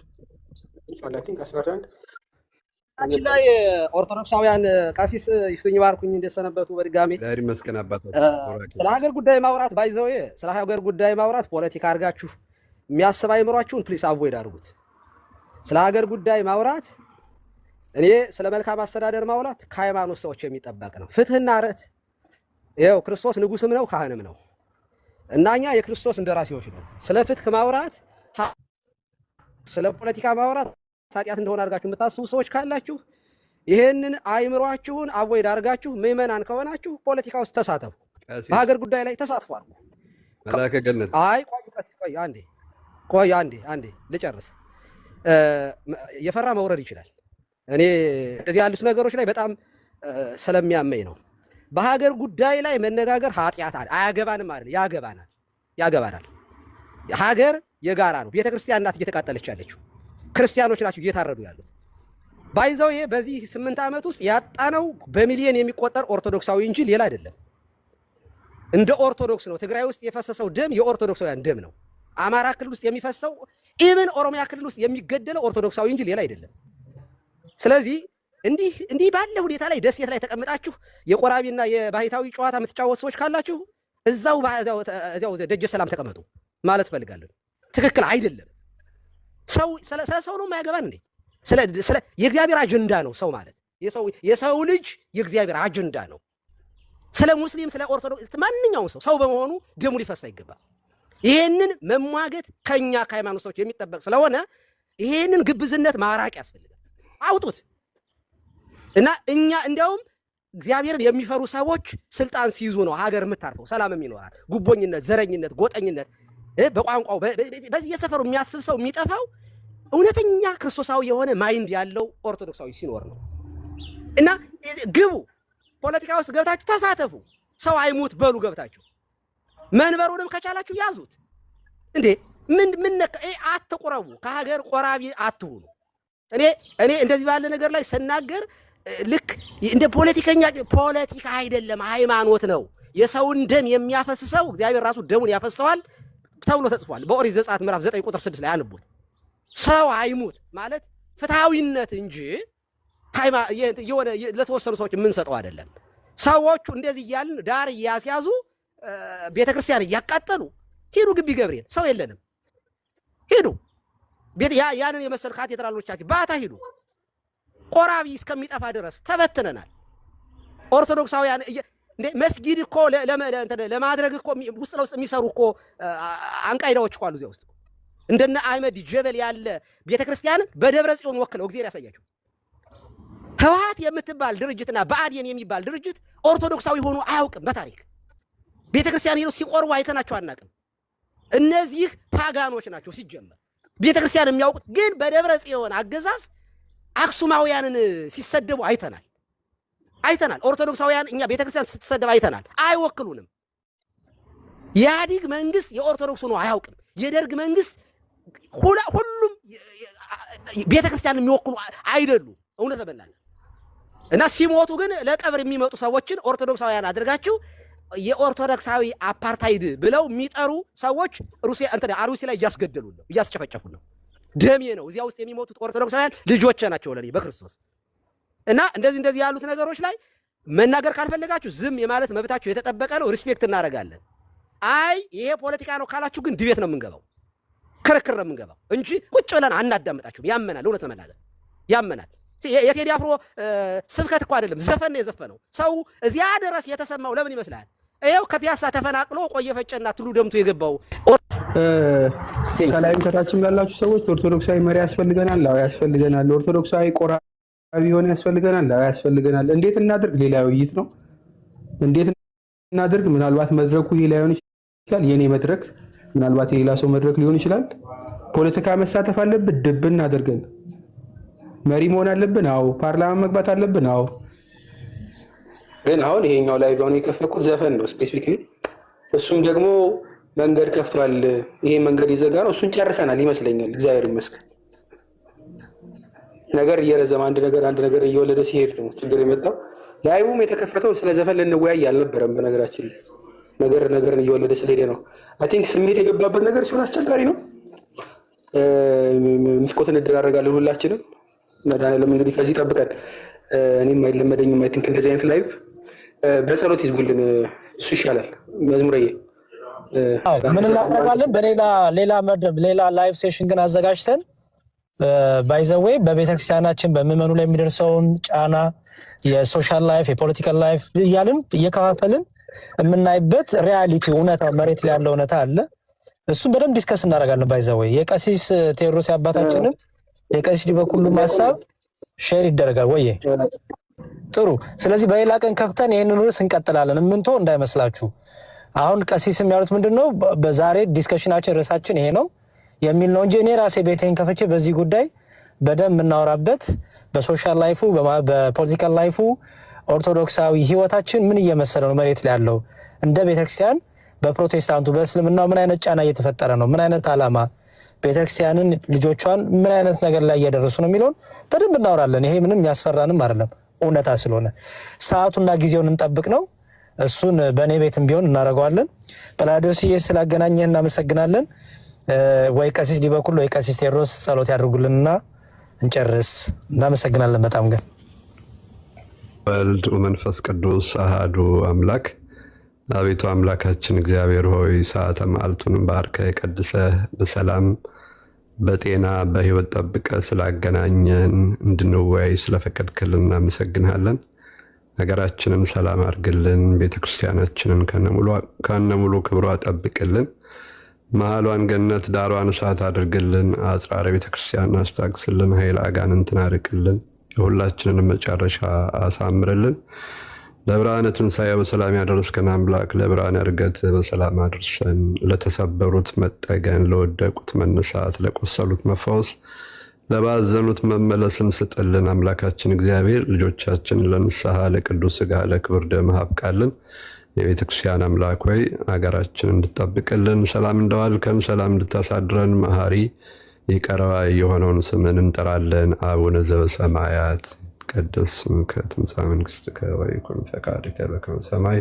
ሶላቲን 11 አንቺ ላይ ኦርቶዶክሳውያን ቀሲስ ይፍቱኝ ባርኩኝ እንደሰነበቱ በድጋሚ ዳሪ መስከን አባታችን ስለ ሀገር ጉዳይ ማውራት ባይዘው ስለ ሀገር ጉዳይ ማውራት ፖለቲካ አድርጋችሁ የሚያስብ አይምሯችሁን ፕሊስ አቮይድ አድርጉት። ስለ ሀገር ጉዳይ ማውራት እኔ ስለ መልካም አስተዳደር ማውራት ከሃይማኖት ሰዎች የሚጠበቅ ነው። ፍትህና ርትዕ ይኸው ክርስቶስ ንጉስም ነው ካህንም ነው እና እኛ የክርስቶስ እንደራሴዎች ነው። ስለ ፍትህ ማውራት ስለ ፖለቲካ ማውራት ኃጢአት እንደሆነ አድርጋችሁ የምታስቡ ሰዎች ካላችሁ ይሄንን አይምሯችሁን አቮይድ አድርጋችሁ ምዕመናን ከሆናችሁ ፖለቲካ ውስጥ ተሳተፉ። በሀገር ጉዳይ ላይ ተሳትፉ አድርጉ። መላከ ገነት አይ ቆይ አንዴ ልጨርስ። የፈራ መውረድ ይችላል። እኔ እንደዚህ ያሉት ነገሮች ላይ በጣም ስለሚያመኝ ነው። በሀገር ጉዳይ ላይ መነጋገር ኃጢአት አያገባንም አይደል? ያገባናል። ሀገር የጋራ ነው። ቤተክርስቲያን ናት እየተቃጠለች ያለችው። ክርስቲያኖች ናቸው እየታረዱ ያሉት። ባይዘው ይሄ በዚህ 8 ዓመት ውስጥ ያጣነው በሚሊዮን የሚቆጠር ኦርቶዶክሳዊ እንጂ ሌላ አይደለም። እንደ ኦርቶዶክስ ነው። ትግራይ ውስጥ የፈሰሰው ደም የኦርቶዶክሳውያን ደም ነው። አማራ ክልል ውስጥ የሚፈሰው ኢቭን ኦሮሚያ ክልል ውስጥ የሚገደለው ኦርቶዶክሳዊ እንጂ ሌላ አይደለም። ስለዚህ እንዲህ ባለ ሁኔታ ላይ ደሴት ላይ ተቀምጣችሁ የቆራቢና የባህታዊ ጨዋታ የምትጫወቱ ሰዎች ካላችሁ እዛው ደጀ ሰላም ተቀመጡ ማለት ፈልጋለሁ። ትክክል አይደለም። ስለ ሰው ነው የማያገባን እንዴ? ስለ የእግዚአብሔር አጀንዳ ነው ሰው ማለት። የሰው ልጅ የእግዚአብሔር አጀንዳ ነው። ስለ ሙስሊም ስለ ኦርቶዶክስ ማንኛውም ሰው በመሆኑ ደሙ ሊፈሳ ይገባል። ይሄንን መሟገት ከኛ ከሃይማኖት ሰዎች የሚጠበቅ ስለሆነ ይሄንን ግብዝነት ማራቅ ያስፈልጋል። አውጡት እና እኛ እንዲያውም እግዚአብሔርን የሚፈሩ ሰዎች ስልጣን ሲይዙ ነው ሀገር የምታርፈው፣ ሰላም የሚኖራት። ጉቦኝነት፣ ዘረኝነት፣ ጎጠኝነት በቋንቋው በዚህ የሰፈሩ የሚያስብ ሰው የሚጠፋው እውነተኛ ክርስቶሳዊ የሆነ ማይንድ ያለው ኦርቶዶክሳዊ ሲኖር ነው። እና ግቡ፣ ፖለቲካ ውስጥ ገብታችሁ ተሳተፉ። ሰው አይሙት በሉ ገብታችሁ መንበሩንም ከቻላችሁ ያዙት። እንዴ ምን አትቁረቡ፣ ከሀገር ቆራቢ አትሁኑ። እኔ እንደዚህ ባለ ነገር ላይ ስናገር ልክ እንደ ፖለቲከኛ፣ ፖለቲካ አይደለም ሃይማኖት ነው። የሰውን ደም የሚያፈስሰው እግዚአብሔር ራሱ ደሙን ያፈሰዋል ተብሎ ተጽፏል በኦሪት ዘጸአት ምዕራፍ 9 ቁጥር 6 ላይ አንቡት። ሰው አይሙት ማለት ፍትሃዊነት እንጂ የሆነ ለተወሰኑ ሰዎች የምንሰጠው አይደለም። ሰዎቹ እንደዚህ እያልን ዳር እያስያዙ ቤተክርስቲያን እያቃጠሉ ሂዱ፣ ግቢ ገብርኤል ሰው የለንም ሂዱ፣ ያንን የመሰል ካቴድራሎቻችን ባታ ሂዱ። ቆራቢ እስከሚጠፋ ድረስ ተበትነናል። ኦርቶዶክሳውያን እንዴ መስጊድ እኮ ለማድረግ እኮ ውስጥ ለውስጥ የሚሰሩ እኮ አንቃይዳዎች እኮ አሉ እዚያ ውስጥ። እንደነ አህመድ ጀበል ያለ ቤተክርስቲያን በደብረ ጽዮን ወክለው እግዚአብሔር ያሳያቸው። ህወሓት የምትባል ድርጅትና ብአዴን የሚባል ድርጅት ኦርቶዶክሳዊ ሆኖ አያውቅም በታሪክ። ቤተክርስቲያን ሄደው ሲቆርቡ አይተናቸው አናውቅም። እነዚህ ፓጋኖች ናቸው ሲጀመር። ቤተክርስቲያን የሚያውቁት ግን በደብረ ጽዮን አገዛዝ አክሱማውያንን ሲሰደቡ አይተናል። ኦርቶዶክሳውያን እኛ ቤተክርስቲያን ስትሰደብ አይተናል። አይወክሉንም። የኢህአዴግ መንግስት የኦርቶዶክስ ሆኖ አያውቅም። የደርግ መንግስት ሁሉም ቤተክርስቲያን የሚወክሉ አይደሉም። እውነት ለመናገር እና ሲሞቱ ግን ለቀብር የሚመጡ ሰዎችን ኦርቶዶክሳውያን አድርጋችሁ የኦርቶዶክሳዊ አፓርታይድ ብለው የሚጠሩ ሰዎች አሩሲ ላይ እያስገደሉን ነው፣ እያስጨፈጨፉን ነው። ደሜ ነው። እዚያ ውስጥ የሚሞቱት ኦርቶዶክሳውያን ልጆቼ ናቸው ለኔ በክርስቶስ። እና እንደዚህ ያሉት ነገሮች ላይ መናገር ካልፈለጋችሁ ዝም የማለት መብታችሁ የተጠበቀ ነው። ሪስፔክት እናደርጋለን። አይ ይሄ ፖለቲካ ነው ካላችሁ ግን ድቤት ነው የምንገባው፣ ክርክር ነው የምንገባው እንጂ ቁጭ ብለን አናዳምጣችሁም። ያመናል፣ እውነት ለመናገር ያመናል። የቴዲ አፍሮ ስብከት እኮ አይደለም ዘፈን ነው የዘፈነው። ሰው እዚያ ድረስ የተሰማው ለምን ይመስላል? ይኸው ከፒያሳ ተፈናቅሎ ቆየ ፈጨና ትሉ ደምቶ የገባው። ከላይም ከታችም ላላችሁ ሰዎች ኦርቶዶክሳዊ መሪ ያስፈልገናል። አዎ ያስፈልገናል። ኦርቶዶክሳዊ ቆራቢ ሆነ ያስፈልገናል። አዎ ያስፈልገናል። እንዴት እናድርግ? ሌላ ውይይት ነው። እንዴት እናድርግ? ምናልባት መድረኩ ይሄ ላይሆን ይችላል። የኔ መድረክ ምናልባት የሌላ ሰው መድረክ ሊሆን ይችላል። ፖለቲካ መሳተፍ አለብን። ድብን አድርገን መሪ መሆን አለብን። አዎ ፓርላማ መግባት አለብን። አዎ ግን አሁን ይሄኛው ላይ ቢሆን የከፈኩት ዘፈን ነው ስፔሲፊክሊ። እሱም ደግሞ መንገድ ከፍቷል። ይሄ መንገድ ይዘጋ ነው። እሱን ጨርሰናል ይመስለኛል። እግዚአብሔር ይመስገን። ነገር እየረዘመ አንድ ነገር እየወለደ ሲሄድ ነው ችግር የመጣው። ላይቡም የተከፈተው ስለ ዘፈን ልንወያይ አልነበረም። በነገራችን ነገርን እየወለደ ስለሄደ ነው። አይ ቲንክ ስሜት የገባበት ነገር ሲሆን አስቸጋሪ ነው። ምስቆት እንደራረጋለን ሁላችንም። መድኃኒዓለም እንግዲህ ከዚህ ጠብቀን። እኔም አይለመደኝም። አይ ቲንክ እንደዚህ አይነት ላይቭ በጸሎት ይዝጉልን፣ እሱ ይሻላል። መዝሙረዬ ምን እናደርጋለን? በሌላ ላይቭ ሴሽን ግን አዘጋጅተን ባይዘዌይ በቤተክርስቲያናችን በምዕመኑ ላይ የሚደርሰውን ጫና የሶሻል ላይፍ የፖለቲካል ላይፍ እያልን እየከፋፈልን የምናይበት ሪያሊቲ እውነታ መሬት ላይ ያለው እውነታ አለ። እሱን በደንብ ዲስከስ እናደርጋለን። ባይዘዌይ የቀሲስ ቴዎድሮስ አባታችንን የቀሲስ ዲበኩሉም ሀሳብ ሼር ይደረጋል ወይ? ጥሩ። ስለዚህ በሌላ ቀን ከፍተን ይህንን ርዕስ እንቀጥላለን። ምንቶ እንዳይመስላችሁ። አሁን ቀሲስም ያሉት ምንድነው በዛሬ ዲስከሽናችን ርዕሳችን ይሄ ነው የሚል ነው እንጂ እኔ ራሴ ቤቴን ከፍቼ በዚህ ጉዳይ በደንብ የምናወራበት በሶሻል ላይፉ በፖለቲካል ላይፉ ኦርቶዶክሳዊ ህይወታችን ምን እየመሰለ ነው መሬት ላይ ያለው እንደ ቤተክርስቲያን በፕሮቴስታንቱ በእስልምናው ምን አይነት ጫና እየተፈጠረ ነው፣ ምን አይነት ዓላማ ቤተክርስቲያንን ልጆቿን ምን አይነት ነገር ላይ እያደረሱ ነው የሚለውን በደንብ እናወራለን። ይሄ ምንም ያስፈራንም አይደለም፣ እውነታ ስለሆነ ሰዓቱና ጊዜውን እንጠብቅ ነው። እሱን በእኔ ቤትም ቢሆን እናደርገዋለን። ጰላዲዮስዬ ስላገናኘህ እናመሰግናለን። ወይ ቀሲስ ዲበኩል ወይ ቀሲስ ቴዎድሮስ ጸሎት ያድርጉልንና እንጨርስ። እናመሰግናለን በጣም ግን ወልድ ወመንፈስ ቅዱስ አሃዱ አምላክ። አቤቱ አምላካችን እግዚአብሔር ሆይ ሰዓተ መዓልቱን ባርከ ቀድሰ በሰላም በጤና በህይወት ጠብቀ ስላገናኘን እንድንወያይ ስለፈቀድክልን እናመሰግናለን። ሀገራችንን ሰላም አድርግልን፣ ቤተክርስቲያናችንን ከነሙሉ ክብሯ ጠብቅልን፣ መሃሏን ገነት ዳሯን እሳት አድርግልን፣ አጽራረ ቤተክርስቲያን አስታግስልን፣ ኃይል አጋንንትን አርቅልን፣ የሁላችንን መጨረሻ አሳምርልን። ለብርሃነ ትንሣኤ በሰላም ያደረስከን አምላክ ለብርሃነ ዕርገት በሰላም አድርሰን። ለተሰበሩት መጠገን፣ ለወደቁት መነሳት፣ ለቆሰሉት መፈወስ፣ ለባዘኑት መመለስን ስጥልን። አምላካችን እግዚአብሔር ልጆቻችን ለንስሐ ለቅዱስ ሥጋ ለክብር ደም አብቃልን። የቤተ ክርስቲያን አምላክ ሆይ አገራችን እንድጠብቅልን፣ ሰላም እንደዋልከን ሰላም እንድታሳድረን መሐሪ ይቅር ባይ የሆነውን ስምን እንጠራለን። አቡነ ዘበሰማያት ይትቀደስ ስምከ ትምጻእ መንግሥትከ ወይኩን ፈቃድከ በከመ በሰማይ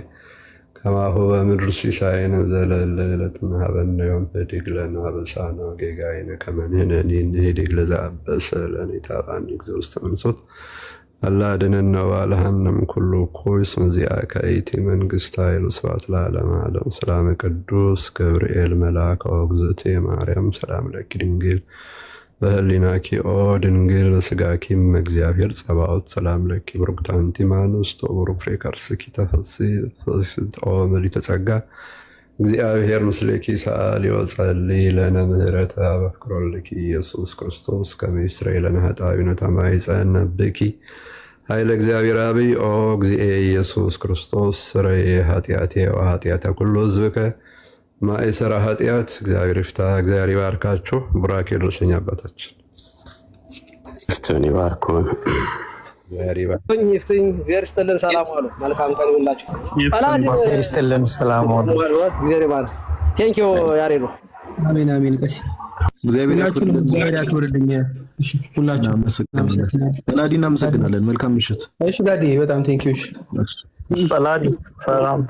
ከማሁ በምድር ሲሳየነ ዘለለ ዕለትነ ሀበነ ዮም ህድግ ለነ አበሳነ ወጌጋየነ ከመ ንሕነኒ ንህድግ ለዘአበሰ ለነ ኢታብአነ እግዚኦ ውስተ መንሱት አላ አድኅነነ ወባልሐነ እምኩሉ ኩይ እስመ ዚአከ ይእቲ መንግሥት ኃይል ወስብሐት ለዓለመ ዓለም። ሰላም ቅዱስ ገብርኤል መልአከ ወእግዝእትየ ማርያም ሰላም ለኪ ድንግል በህሊናኪ ኦ ድንግል በስጋኪም እግዚአብሔር ጸባኦት ሰላም ለኪ ብሩክት አንቲ እምአንስት ወቡሩክ ፍሬ ከርሥኪ ተፈሥሒ ኦ ምልዕተ ጸጋ እግዚአብሔር ምስሌኪ ሰአሊ ወጸልይ ለነ ምህረተ በፍቅሮ ለኪ ኢየሱስ ክርስቶስ ከመ ይስረይ ለነ ኃጣውኢነ ተማይጸነ ብኪ ኃይለ እግዚአብሔር አብይ ኦ እግዚእ ኢየሱስ ክርስቶስ ስረይ ኃጢአቴ ወኃጢአተ ኩሉ ሕዝብከ ማእሰራ ኃጢአት። እግዚአብሔር ይፍታ። እግዚአብሔር ይባርካችሁ። ቡራኬ ደርሰኛ አባታችን ይፍቱን ይባርኩን። ይፍቱኝ እግዚአብሔር ይስጥልን። ሰላም ዋሉ። መልካም ቀን ይሁንላችሁ። እግዚአብሔር ይስጥልን። ሰላም ዋሉ። እግዚአብሔር ይባርክ። ቴንክ ዩ ያሬዶ። አሜን አሜን። ቀሲ እግዚአብሔር ያክብርልኝ። ሁላችሁ ጰላዲ እናመሰግናለን። መልካም ምሽት። እሺ ጋዲ በጣም ቴንክ ዩ። ጰላዲ ሰላም